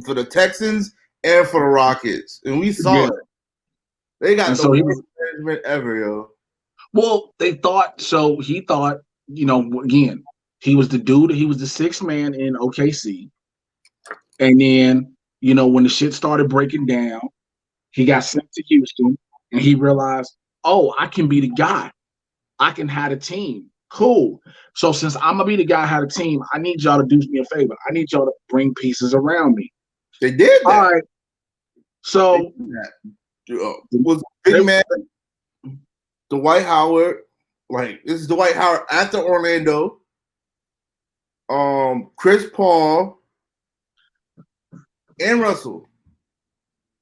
for the Texans and for the Rockets, and we saw it. They got the worst management ever, yo. Well, he thought, again, he was the dude. He was the sixth man in OKC, and then when the shit started breaking down, he got sent to Houston, and he realized, oh, I can be the guy. I can have a team. Cool. So since I'm gonna be the guy, have a team, I need y'all to do me a favor. I need y'all to bring pieces around me. They did that. All right. So was big man Dwight Howard. Like, this is Dwight Howard after Orlando. Chris Paul and Russell,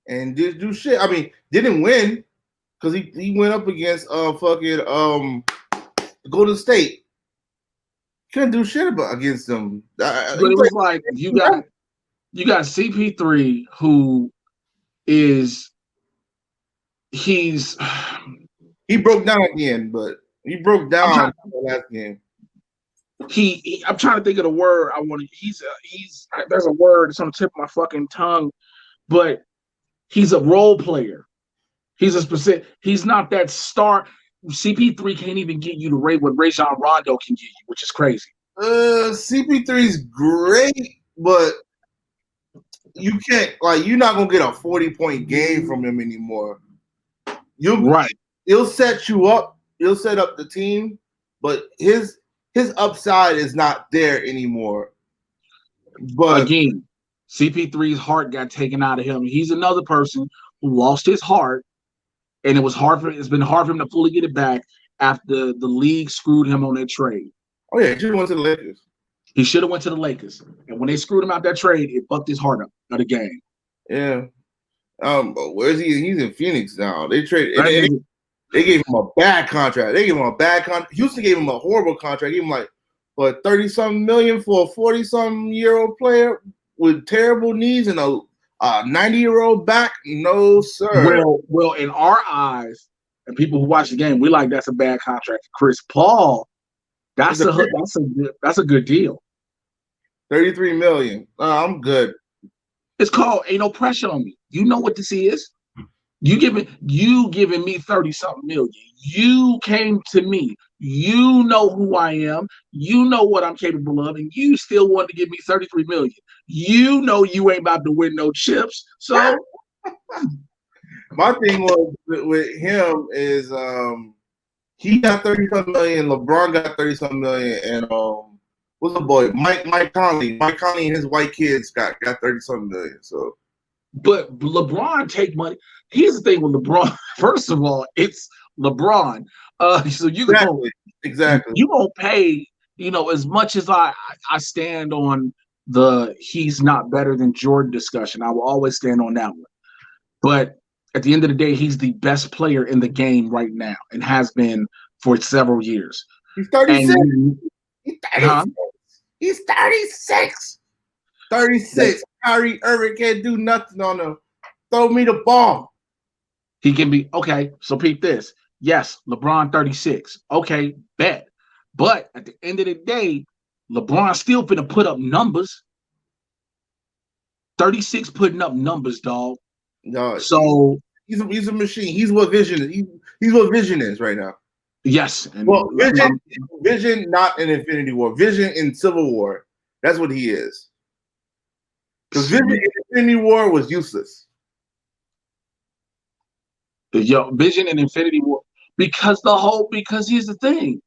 and did do shit. I mean, didn't win because he went up against Golden State. Couldn't do shit against them. But it was like you got CP3 who is he broke down at the end, but he broke down the last game. I'm trying to think of the word I want to. He's there's a word that's on the tip of my fucking tongue, but he's a role player. He's a specific. He's not that star. CP3 can't even get you the rate what Rajon Rondo can get you, which is crazy. CP3 is great, but you can't you're not gonna get a 40-point game from him anymore. He'll set you up. He'll set up the team, but his upside is not there anymore. But again, CP3's heart got taken out of him. He's another person who lost his heart, and it's been hard for him to fully get it back after the league screwed him on that trade. Oh yeah, he should have went to the Lakers. He should have went to the Lakers, and when they screwed him out that trade, it fucked his heart up of the game. Yeah. Where's he? He's in Phoenix now. They traded. They gave him a bad contract. Houston gave him a horrible contract. Gave him like 30-something million for a 40-something-year-old player with terrible knees and a 90-year-old back. No, sir. Well, in our eyes, and people who watch the game, we like that's a bad contract. Chris Paul, that's a good deal. $33 million. I'm good. It's called ain't no pressure on me. You know what this is. You giving me 30-something million. You came to me. You know who I am. You know what I'm capable of, and you still want to give me 33 million. You know you ain't about to win no chips. So my thing was with him is he got 30-something million, LeBron got 30-something million, and what's the boy? Mike Conley. Mike Conley and his white kids got 30-something million. So but LeBron take money. Here's the thing with LeBron. First of all, it's LeBron. So you exactly. You gonna pay, as much as I stand on the he's not better than Jordan discussion. I will always stand on that one. But at the end of the day, he's the best player in the game right now and has been for several years. He's 36. He's 36. 36. Kyrie Irving can't do nothing on him. throw me the ball. He can be okay. So peep this. Yes, LeBron 36. Okay, bet. But at the end of the day, LeBron still finna put up numbers. 36 putting up numbers, dog. No, So he's a machine. He's what Vision is. He's what Vision is right now. yes, and Well, Vision, not in Infinity War. Vision in Civil War. That's what he is. Because Vision in Infinity War was useless. Vision and Infinity War. Because here's the thing.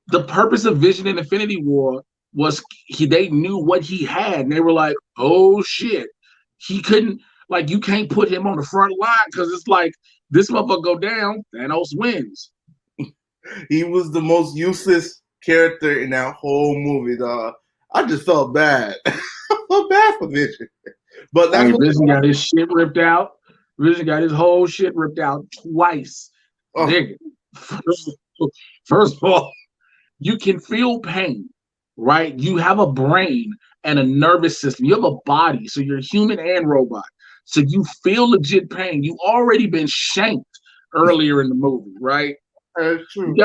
The purpose of Vision and Infinity War was they knew what he had, and they were like, oh shit. He couldn't, like, you can't put him on the front line because it's like this motherfucker go down, Thanos wins. He was the most useless character in that whole movie, dog. I just felt bad. I felt bad for Vision. But that's what Vision got his shit ripped out. Vision got his whole shit ripped out twice. Oh. Nigga. First of all, you can feel pain, right? You have a brain and a nervous system. You have a body, so you're human and robot. So you feel legit pain. You already been shanked earlier in the movie, right? That's true.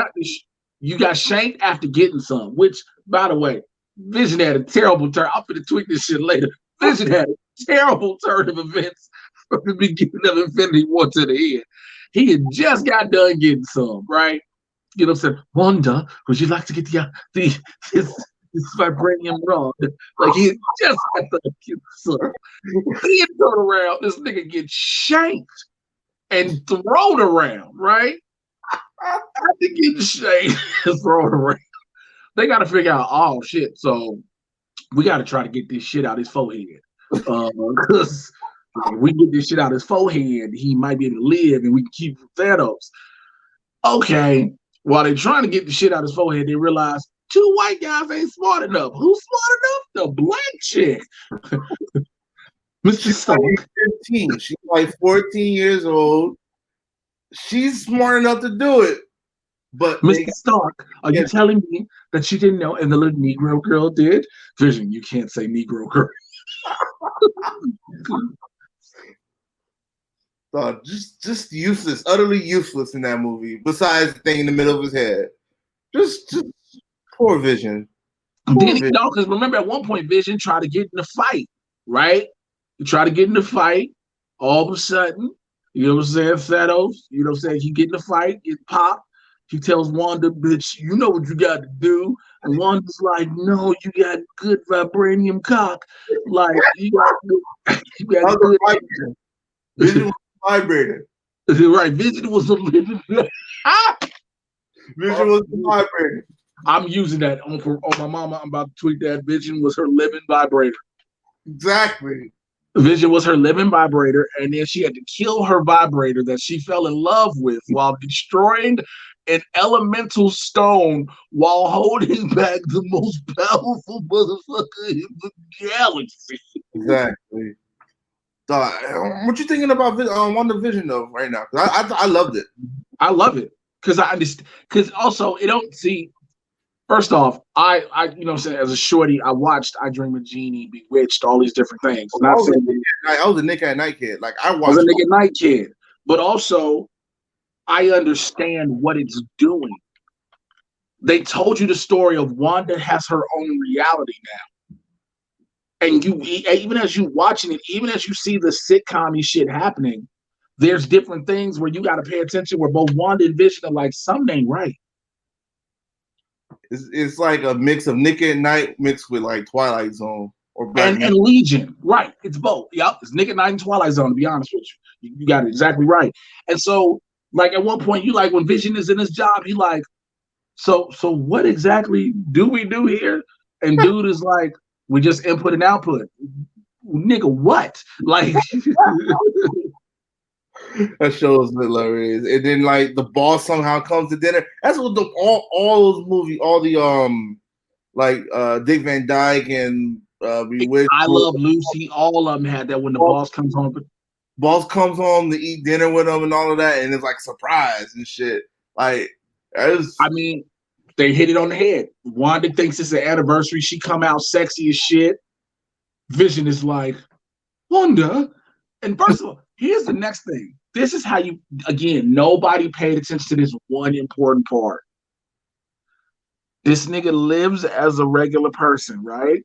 You got shanked after getting some, which, by the way, Vision had a terrible turn. I'm going to tweet this shit later. Vision had a terrible turn of events from the beginning of Infinity War to the end. He had just got done getting some, right? You know what I'm saying? Wanda, would you like to get this vibranium rod? Like, he just got done getting some. He had turned around, this nigga gets shanked and thrown around, right? After getting shanked and thrown around, they got to figure out, oh shit, so we got to try to get this shit out his forehead. Because if we get this shit out his forehead, he might be able to live and we can keep Thanos. Okay, while they're trying to get the shit out his forehead, they realize two white guys ain't smart enough. Who's smart enough? The black chick. Mr. Stark. 15. She's like 14 years old. She's smart enough to do it. But Mr. Stark, are you telling me that you didn't know and the little Negro girl did? Vision, you can't say Negro girl. Just useless, utterly useless in that movie. Besides the thing in the middle of his head, just poor Vision. Because remember at one point Vision tried to get in the fight, right? He tried to get in the fight. All of a sudden, you know what I'm saying, Thanos, you know what I'm saying, he get in the fight, get popped. He tells Wanda, bitch, you know what you got to do. And Wanda's like, no, you got good vibranium cock. Like, you got good. Vision was vibrator. Right, Vision was a living. Vision was the vibrator. I'm using that on my mama. I'm about to tweet that. Vision was her living vibrator. Exactly. Vision was her living vibrator, and then she had to kill her vibrator that she fell in love with while destroying an elemental stone while holding back the most powerful motherfucker in the galaxy. Exactly. What you thinking about WandaVision though right now? I loved it. I love it because I understand. Because also, it don't see. First off, I you know what I'm saying, as a shorty, I watched I Dream of Jeannie, Bewitched, all these different things. I was a Nick at Night kid. Like I was a Nick at Night kid, but also I understand what it's doing. They told you the story of Wanda has her own reality now. And you, even as you watching it, even as you see the sitcom shit happening, there's different things where you got to pay attention where both Wanda and Vision are like, something ain't right. It's like a mix of Nick at Night mixed with like Twilight Zone or and Legion. Right. It's both. Yep. It's Nick at Night and Twilight Zone, to be honest with you. You got it exactly right. And so, like, at one point, you like when Vision is in his job, he like, so what exactly do we do here? And dude is like, we just input and output. Nigga, what? Like that show is hilarious. And then like the boss somehow comes to dinner. That's what all those movies, all the Dick Van Dyke and Bewitched. I Love Lucy, all of them had that when the boss comes home. Boss comes home to eat dinner with them and all of that, and it's like surprise and shit. Like, I mean, they hit it on the head. Wanda thinks it's an anniversary. She come out sexy as shit. Vision is like, Wanda. And first of all, Here's the next thing. This is how you, again, nobody paid attention to this one important part. This nigga lives as a regular person, right?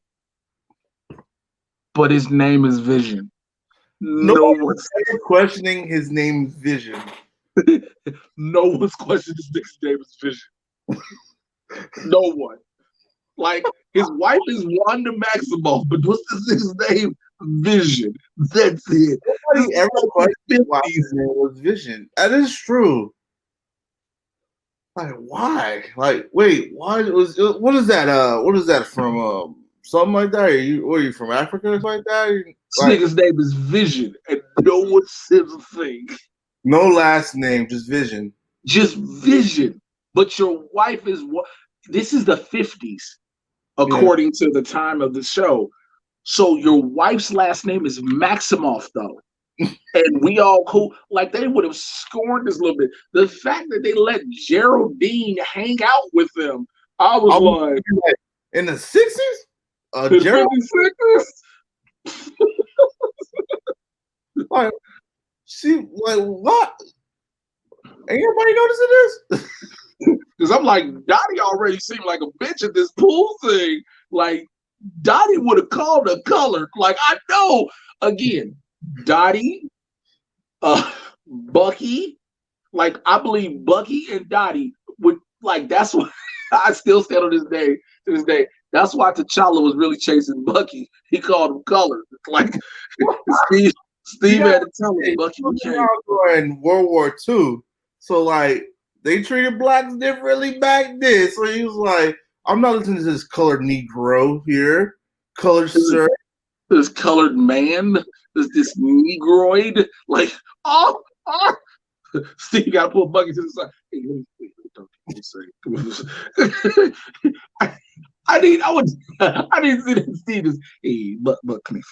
But his name is Vision. No Nobody's one's ever questioning his name Vision. no one's questioned this nigga's name is Vision. No one. Like his wife is Wanda Maximoff, but what's this nigga's name? Vision. That's it. Nobody ever questioned why his name was Vision. That is true. Like why? Like wait, why was what is that? What is that from? Something like that? Are you from Africa or something like that? This Like nigga's name is Vision, and no one says a thing. no last name, just Vision. Just Vision. But your wife is what? This is the 50s, according to the time of the show. So your wife's last name is Maximoff, though. And we all cool. Like they would have scorned this a little bit. The fact that they let Geraldine hang out with them, I was like, in the 60s? the Geraldine? 56ers? Like, she, like, what? Ain't nobody noticing this? Because I'm like, Dottie already seemed like a bitch at this pool thing. Like, Dottie would have called her colored. Like, I know, again, Dottie, Bucky, like, I believe Bucky and Dottie would, like, that's what I still stand on this day, to this day. That's why T'Challa was really chasing Bucky. He called him colored. Like, Steve had to tell him, Bucky became. In World War II. So, like, they treated blacks differently back then. So he was like, I'm not listening to this colored Negro here. Colored sir. This colored man. This Negroid. Like, oh. Steve got to pull Bucky to the side. Hey, let me say. I need to see that Steve is, hey, but Cliff.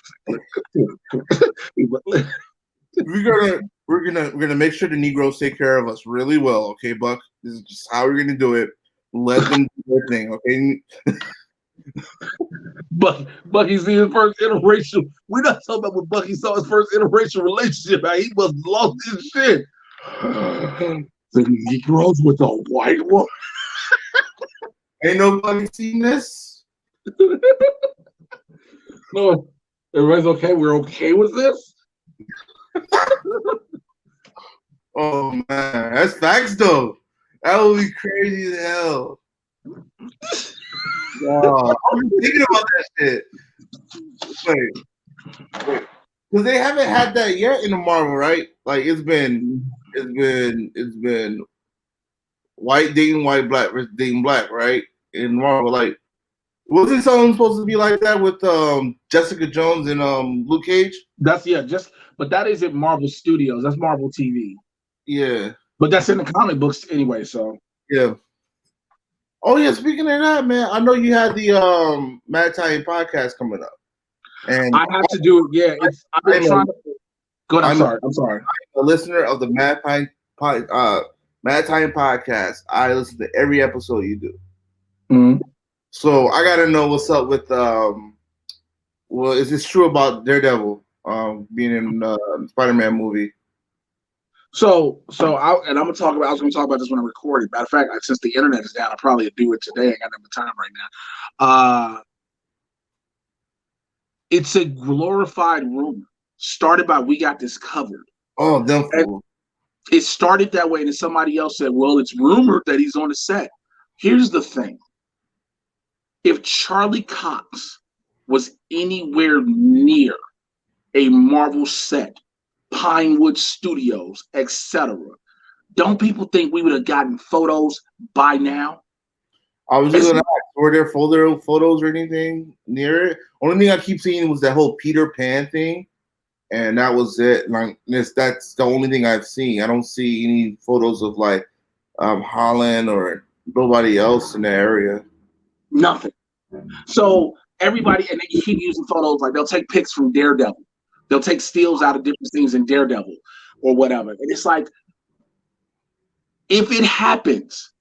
We're gonna make sure the Negroes take care of us really well, okay, Buck? This is just how we're gonna do it. Let them do their thing, okay? Bucky see his first interracial. We're not talking about when Bucky saw his first interracial relationship. How he must have lost his shit. The Negroes with a white woman. Ain't nobody seen this. No, everybody's okay. We're okay with this. Oh man, that's facts though. That would be crazy as hell. Wow, I'm thinking about that shit. Wait, because they haven't had that yet in the Marvel, right? Like it's been white dating white, black dating black, right? In Marvel, like wasn't something supposed to be like that with Jessica Jones and Luke Cage? But that isn't Marvel Studios. That's Marvel TV. Yeah. But that's in the comic books anyway, so. Yeah. Oh yeah, speaking of that, man, I know you had the Mad Italian podcast coming up. And I have to do it, yeah. I've been trying to go ahead, I'm sorry. I'm a listener of the Mad Italian podcast. I listen to every episode you do. Mm-hmm. So I gotta know what's up with well, is this true about Daredevil being in the Spider-Man movie? So I was gonna talk about this when I recorded. Matter of fact, since the internet is down, I'll probably do it today. I got enough time right now. It's a glorified rumor started by We Got This Covered. Oh, them fools. It started that way, and then somebody else said, well, it's rumored that he's on the set. Here's the thing. If Charlie Cox was anywhere near a Marvel set, Pinewood Studios, etc., don't people think we would have gotten photos by now? I was just gonna ask, were there photos or anything near it? Only thing I keep seeing was that whole Peter Pan thing, and that was it. Like that's the only thing I've seen. I don't see any photos of like Holland or nobody else in the area. Nothing. So everybody, and they keep using photos, like they'll take pics from Daredevil. They'll take stills out of different things in Daredevil or whatever. And it's like, if it happens,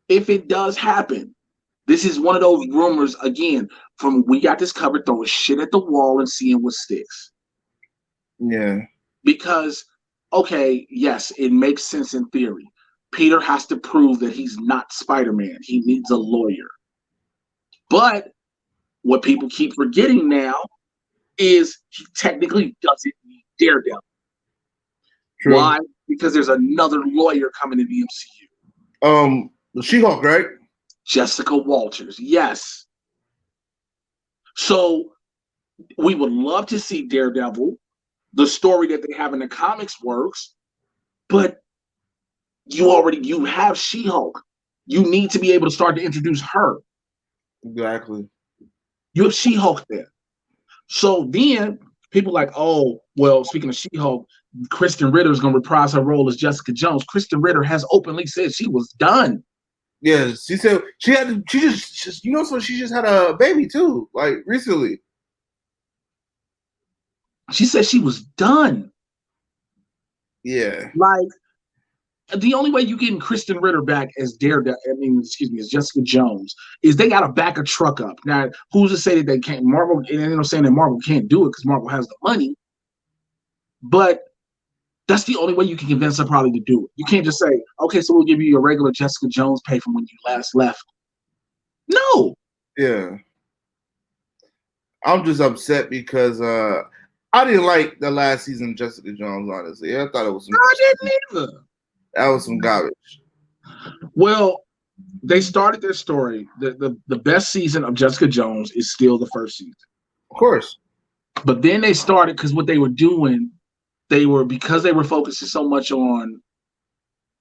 if it does happen, this is one of those rumors, again, from We Got This Covered, throwing shit at the wall and seeing what sticks. Yeah. Because, okay, yes, it makes sense in theory. Peter has to prove that he's not Spider-Man. He needs a lawyer. But what people keep forgetting now is he technically doesn't need Daredevil. True. Why? Because there's another lawyer coming in the MCU. The She-Hulk, right? Jessica Walters. Yes. So we would love to see Daredevil. The story that they have in the comics works, but you have She-Hulk. You need to be able to start to introduce her. Exactly. You have She-Hulk there. So then people like, oh, well, speaking of She-Hulk, Kristen Ritter is going to reprise her role as Jessica Jones. Kristen Ritter has openly said she was done. Yeah, she said she just had a baby too, like recently. She said she was done. Yeah. Like, the only way you getting Kristen Ritter back as as Jessica Jones is they got to back a truck up. Now, who's to say that they can't? Marvel, and they're not saying that Marvel can't do it because Marvel has the money, but that's the only way you can convince her probably to do it. You can't just say, okay, so we'll give you your regular Jessica Jones pay from when you last left. No. Yeah. I'm just upset because I didn't like the last season of Jessica Jones, honestly. I thought it was I didn't either. That was some garbage. Well, they started their story. The best season of Jessica Jones is still the first season. Of course. But then they started, because what they were doing, because they were focusing so much on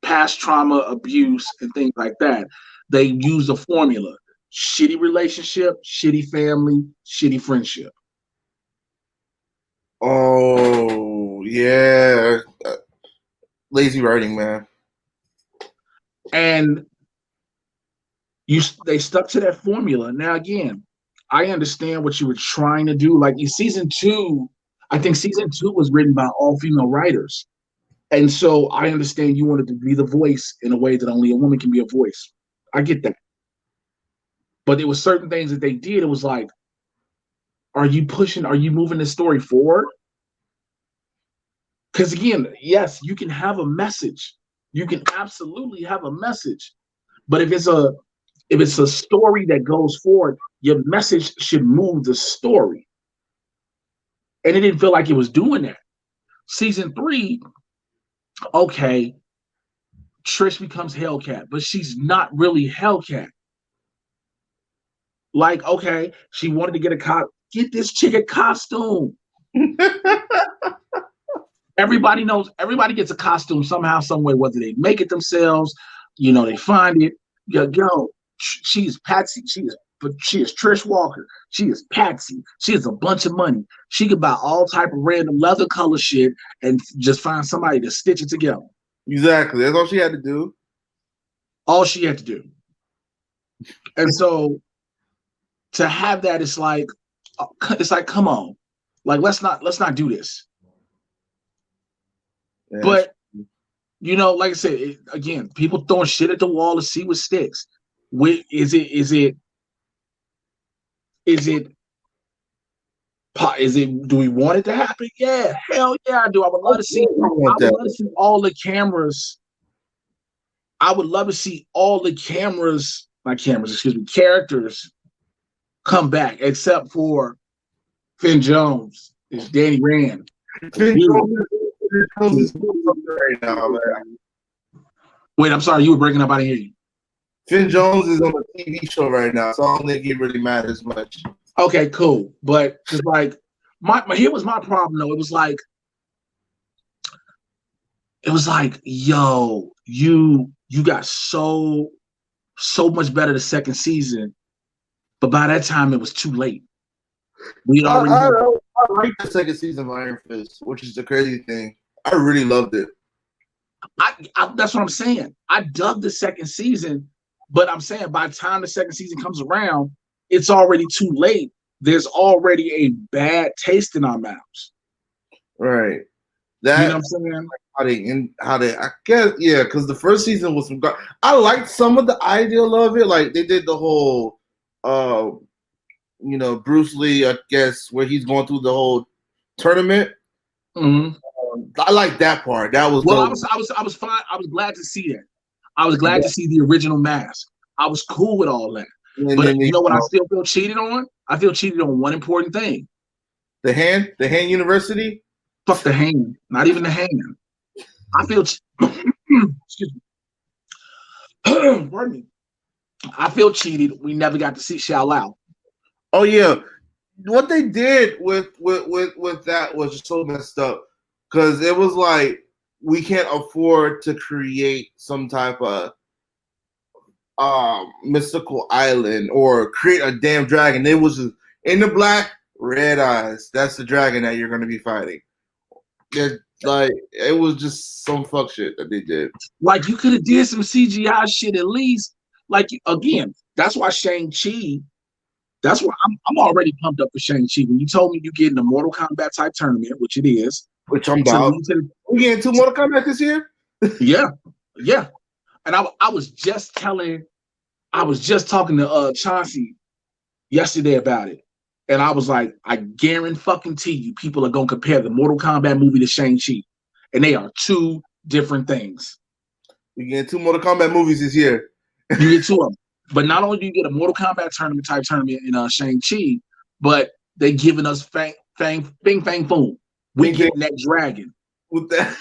past trauma, abuse, and things like that, they used a formula: shitty relationship, shitty family, shitty friendship. Oh, yeah. Lazy writing, man. And they stuck to that formula. Now, again, I understand what you were trying to do. Like in season 2, I think season 2 was written by all female writers. And so I understand you wanted to be the voice in a way that only a woman can be a voice. I get that. But there were certain things that they did. It was like, are you moving the story forward? Because again, yes, you can have a message. You can absolutely have a message. But if it's a story that goes forward, your message should move the story. And it didn't feel like it was doing that. Season 3, okay, Trish becomes Hellcat, but she's not really Hellcat. Like, okay, she wanted to get this chick a costume. Everybody gets a costume somehow, some way, whether they make it themselves, they find it. Yo, she's Patsy. She is Trish Walker. She is Patsy. She has a bunch of money. She could buy all type of random leather color shit and just find somebody to stitch it together. Exactly. That's all she had to do. All she had to do. And so to have that, it's like, come on, like let's not do this. Yeah. But like I said, again, people throwing shit at the wall to see what sticks. Is it? Do we want it to happen? Yeah, hell yeah, I do. I would love to see. All the cameras. I would love to see all the characters come back, except for Finn Jones. It's Danny Rand. Finn Jones is right now, man. Wait, I'm sorry, you were breaking up. I didn't hear you. Finn Jones is on a TV show right now, so I don't think he really matters much. Okay, cool. But just like here was my problem though. It was like, yo, you got so much better the second season, but by that time it was too late. I like the second season of Iron Fist, which is the crazy thing. I really loved it. That's what I'm saying. I dug the second season, but I'm saying by the time the second season comes around, it's already too late. There's already a bad taste in our mouths. Right. You know what I'm saying? I guess, yeah, because the first season was some. I liked some of the ideal of it. Like they did the whole, Bruce Lee, I guess, where he's going through the whole tournament. Mm-hmm. I like that part. That was Well, dope. I was fine. I was glad to see that. I was glad to see the original mask. I was cool with all that. And But then you know what I still feel cheated on? I feel cheated on one important thing. the hand university. Fuck the hand. Not even the hand. I feel excuse me. Pardon me. I feel cheated. We never got to see Xiao Lao. Oh yeah, what they did with that was so messed up because it was like we can't afford to create some type of mystical island or create a damn dragon. It was just in the black, red eyes. That's the dragon that you're gonna be fighting. Like it was just some fuck shit that they did. Like you could have did some CGI shit at least. Like again, that's why Shang-Chi. That's why I'm already pumped up for Shang-Chi. When you told me you get in a Mortal Kombat type tournament, which it is, Which I'm about. We getting 2 Mortal Kombat this year? Yeah, yeah. And I was just talking to Chauncey yesterday about it. And I was like, I guarantee you people are gonna compare the Mortal Kombat movie to Shang-Chi. And they are two different things. We getting 2 Mortal Kombat movies this year. You get 2 of them. But not only do you get a Mortal Kombat tournament in Shang-Chi, but they giving us Bing Fang Foom. We getting that dragon. With that.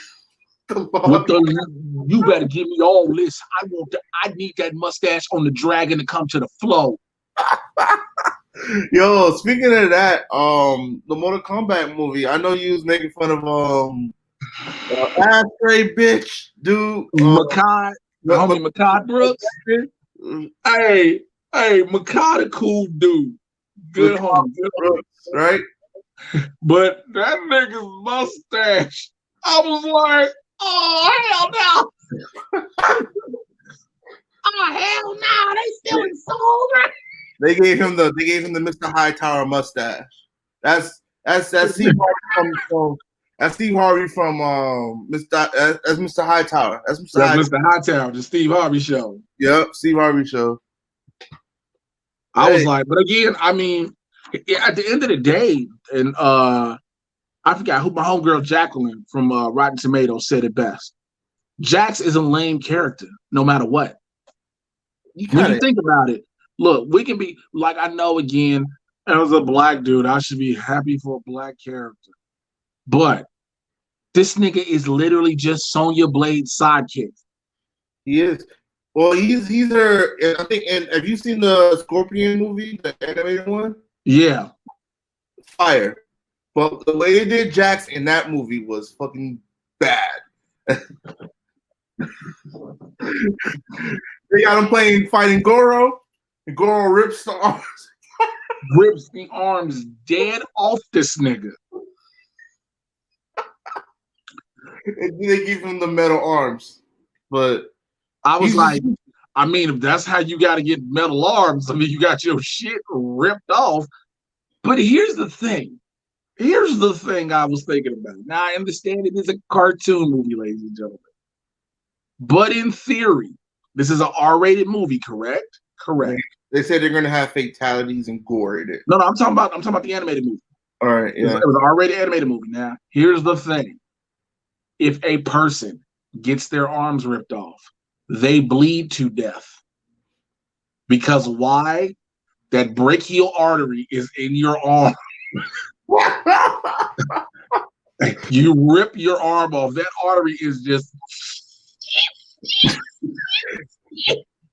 You better give me all this. I need that mustache on the dragon to come to the flow. Yo, speaking of that, the Mortal Kombat movie, I know you was making fun of Ashtray bitch, dude. Makai Brooks. Hey, Makai a cool dude. Good homie. Brooks, right? But that nigga's mustache, I was like, oh hell no. Oh hell no, they still in soul. They gave him the Mr. Hightower mustache. That's Steve Harvey from that's Steve Harvey from that's Mr. Hightower. That's Mr. Hightower, the Steve Harvey show. Yep, Steve Harvey show. I was like, but again, I mean, at the end of the day, and I forgot who my homegirl Jacqueline from Rotten Tomatoes said it best. Jax is a lame character, no matter what. When you think about it, look, we can be like, I know again, as a black dude, I should be happy for a black character. But this nigga is literally just Sonya Blade's sidekick. He is. Well, he's her. I think. And have you seen the Scorpion movie, the animated one? Yeah. Fire. But the way they did Jax in that movie was fucking bad. They got him fighting Goro. And Goro rips the arms dead off this nigga. And they give him the metal arms. But I was like, I mean, if that's how you got to get metal arms, I mean, you got your shit ripped off. But here's the thing. Here's the thing I was thinking about. Now, I understand it is a cartoon movie, ladies and gentlemen. But in theory, this is an R-rated movie, correct? Correct. They said they're going to have fatalities and gore in it. No, I'm talking about the animated movie. All right, yeah. It was an R-rated animated movie. Now, here's the thing. If a person gets their arms ripped off, they bleed to death. Because why? That brachial artery is in your arm. You rip your arm off. That artery is just.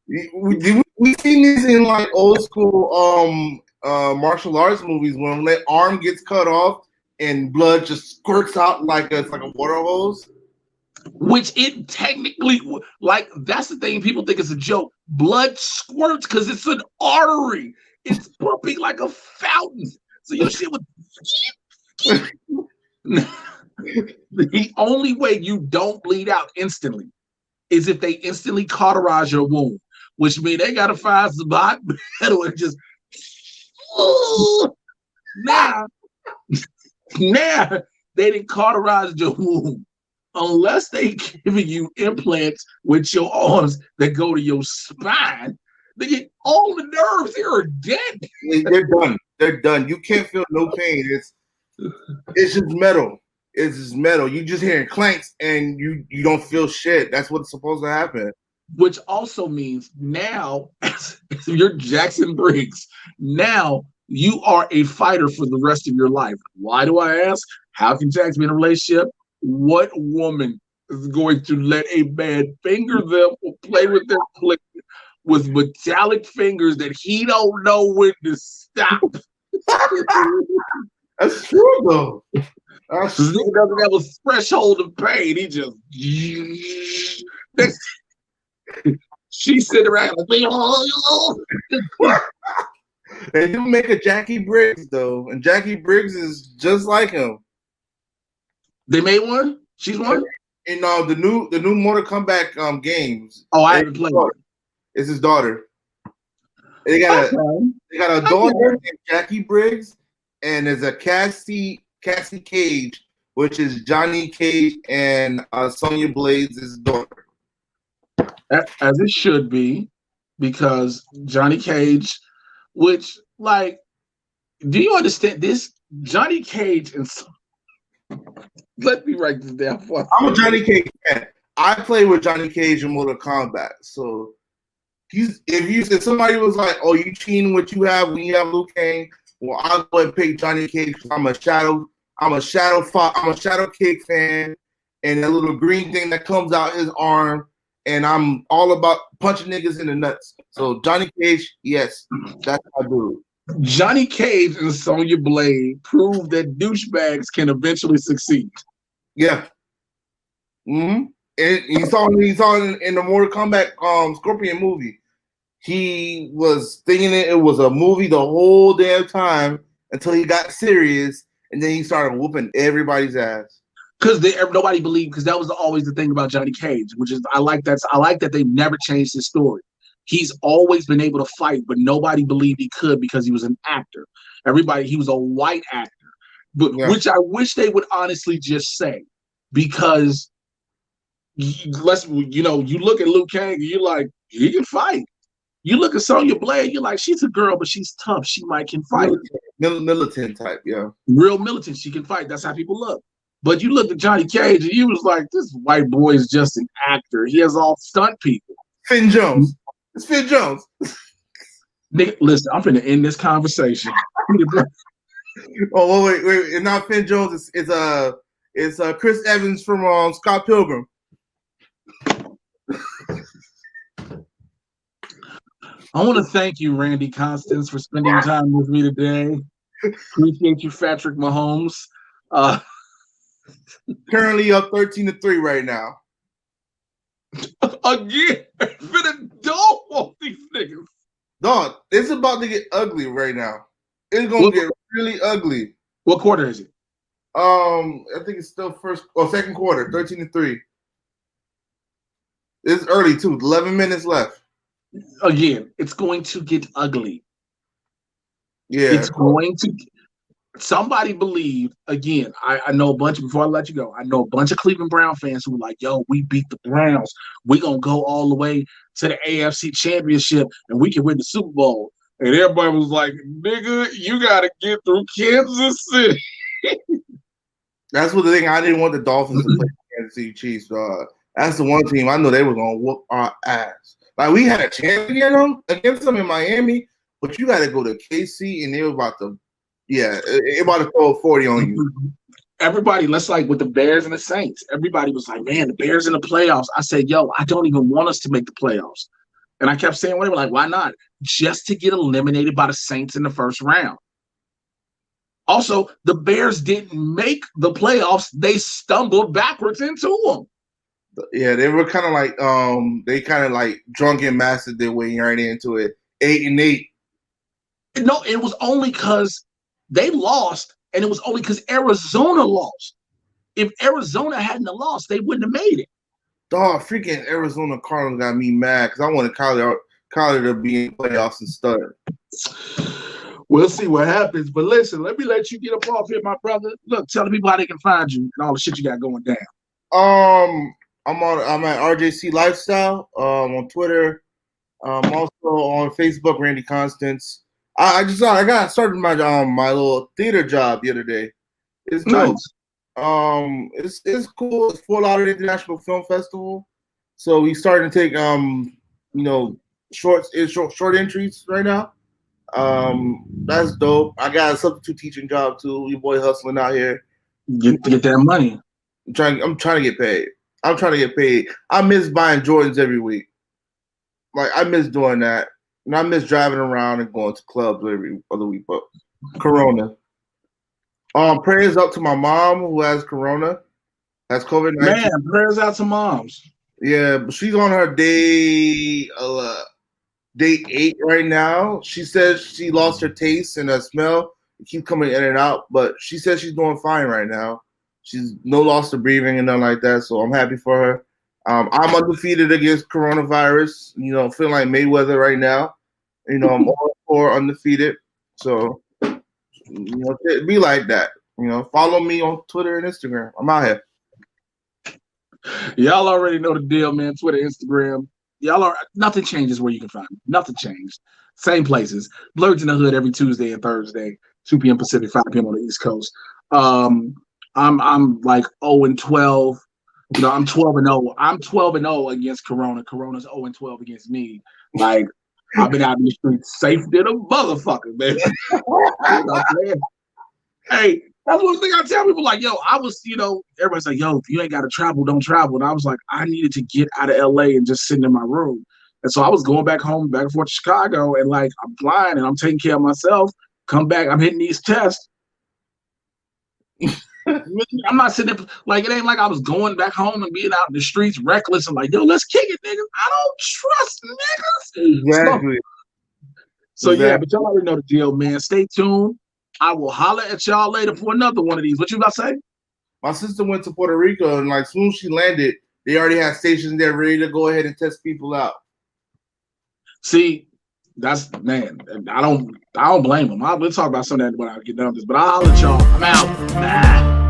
We've seen this in like old school martial arts movies when that arm gets cut off and blood just squirts out like a water hose. Which it technically, like, that's the thing. People think it's a joke. Blood squirts because it's an artery. It's pumping like a fountain. So your shit would. The only way you don't bleed out instantly is if they instantly cauterize your wound, which means they gotta find some hot metal and just. Now they didn't cauterize your wound. Unless they giving you implants with your arms that go to your spine, they get all the nerves here are dead. They're done. They're done. You can't feel no pain. It's just metal. it's just metal. You just hearing clanks and you don't feel shit. That's what's supposed to happen. Which also means now, as you're Jackson Briggs, now you are a fighter for the rest of your life. Why do I ask? How can Jackson be in a relationship? What woman is going to let a man finger them or play with their clit with metallic fingers that he don't know when to stop? That's true though. This nigga doesn't have a threshold of pain. He just she's sitting around like, they do make a Jackie Briggs though, and Jackie Briggs is just like him. They made one. She's one. You know the new Mortal Kombat games. Oh, I haven't played it. It's his daughter. They got a daughter named Jackie Briggs, and there's a Cassie Cage, which is Johnny Cage and Sonya Blade's daughter. As it should be, because Johnny Cage, which, like, do you understand this? Johnny Cage and let me write this down for you. I'm a Johnny Cage fan. I play with Johnny Cage in Mortal Kombat. So if somebody was like, "Oh, you cheating what you have when you have Liu Kang," well, I'll go and pick Johnny Cage. I'm a Shadow Cage fan, and that little green thing that comes out his arm. And I'm all about punching niggas in the nuts. So Johnny Cage, yes, that's what I do. Johnny Cage and Sonya Blade prove that douchebags can eventually succeed. Yeah. Mm-hmm. And he saw in the Mortal Kombat Scorpion movie. He was thinking it was a movie the whole damn time until he got serious, and then he started whooping everybody's ass. Because nobody believed, because that was always the thing about Johnny Cage, which is I like that they've never changed his story. He's always been able to fight, but nobody believed he could because he was an actor. He was a white actor, but yeah. Which I wish they would honestly just say, because you look at Liu Kang and you're like, he can fight. You look at Sonya Blade, you're like, she's a girl, but she's tough. She can fight. Militant type, yeah. Real militant. She can fight. That's how people look. But you looked at Johnny Cage and you was like, this white boy is just an actor. He has all stunt people. Finn Jones. It's Finn Jones. Nigga, listen, I'm finna end this conversation. Oh, wait. It's not Finn Jones. It's Chris Evans from Scott Pilgrim. I want to thank you, Randy Constance, for spending time with me today. Appreciate you, Patrick Mahomes. Currently up 13-3 right now. Again, for the dog on these niggas. Dog, it's about to get ugly right now. It's gonna get really ugly. What quarter is it? I think it's still second quarter, 13-3. It's early too. 11 minutes left. Again, it's going to get ugly. Yeah, it's going to. Somebody believed, again, I know a bunch, before I let you go, I know a bunch of Cleveland Brown fans who were like, yo, we beat the Browns. We're going to go all the way to the AFC Championship and we can win the Super Bowl. And everybody was like, nigga, you got to get through Kansas City. That's what the thing. I didn't want the Dolphins to play Kansas City Chiefs. That's the one team I know they were going to whoop our ass. Like, we had a chance against them in Miami, but you got to go to KC and they were about to throw 40 on you. Everybody, let's like with the Bears and the Saints. Everybody was like, man, the Bears in the playoffs. I said, yo, I don't even want us to make the playoffs. And I kept saying, whatever, like, why not? Just to get eliminated by the Saints in the first round. Also, the Bears didn't make the playoffs. They stumbled backwards into them. Yeah, they were kind of like, they kind of like drunken mastered their way right into it. 8-8. No, it was only because they lost, and it was only because Arizona lost. If Arizona hadn't lost, they wouldn't have made it. Dog, freaking Arizona Cardinals got me mad because I wanted Kyler to be in playoffs and stutter. We'll see what happens. But listen, let me let you get up off here, my brother. Look, tell the people how they can find you and all the shit you got going down. I'm at RJC Lifestyle on Twitter. Also on Facebook, Randy Constance. I got started my my little theater job the other day. It's dope. Nice. It's cool. It's Fort Lauderdale International Film Festival. So we starting to take you know, short entries right now. That's dope. I got a substitute teaching job too. Your boy hustling out here. Get that money. I'm trying to get paid. I'm trying to get paid. I miss buying Jordans every week. Like I miss doing that. And I miss driving around and going to clubs every other week. But Corona. Prayers up to my mom who has Corona. Has COVID-19. Man, prayers out to moms. Yeah, but she's on her day 8 right now. She says she lost her taste and her smell. It keep coming in and out, but she says she's doing fine right now. She's no loss of breathing and nothing like that, so I'm happy for her. I'm undefeated against coronavirus. You know, feeling like Mayweather right now. You know, I'm all for undefeated. So, you know, it be like that. You know, follow me on Twitter and Instagram. I'm out here. Y'all already know the deal, man. Twitter, Instagram. Y'all are nothing changes where you can find me. Nothing changed. Same places. Blurts in the Hood every Tuesday and Thursday, 2 p.m. Pacific, 5 p.m. on the East Coast. I'm like 0-12. You know, I'm 12-0. I'm 12-0 against Corona. Corona's 0-12 against me. Like I've been out in the streets safe than a motherfucker, man. You know what I'm saying? Hey, that's one thing I tell people. Like, yo, I was, you know, everybody's like, yo, if you ain't got to travel, don't travel. And I was like, I needed to get out of LA and just sit in my room. And so I was going back home, back and forth to Chicago, and like I'm flying and I'm taking care of myself. Come back, I'm hitting these tests. I'm not sitting there like it ain't like I was going back home and being out in the streets reckless and like, yo, let's kick it, niggas. I don't trust niggas. Exactly. So yeah, but y'all already know the deal, man. Stay tuned. I will holler at y'all later for another one of these. What you about to say? My sister went to Puerto Rico, and like soon as she landed, they already had stations there ready to go ahead and test people out. See, that's man. I don't blame them. We'll talk about some of that when I get done with this. But I'll holler at y'all. I'm out. Bye.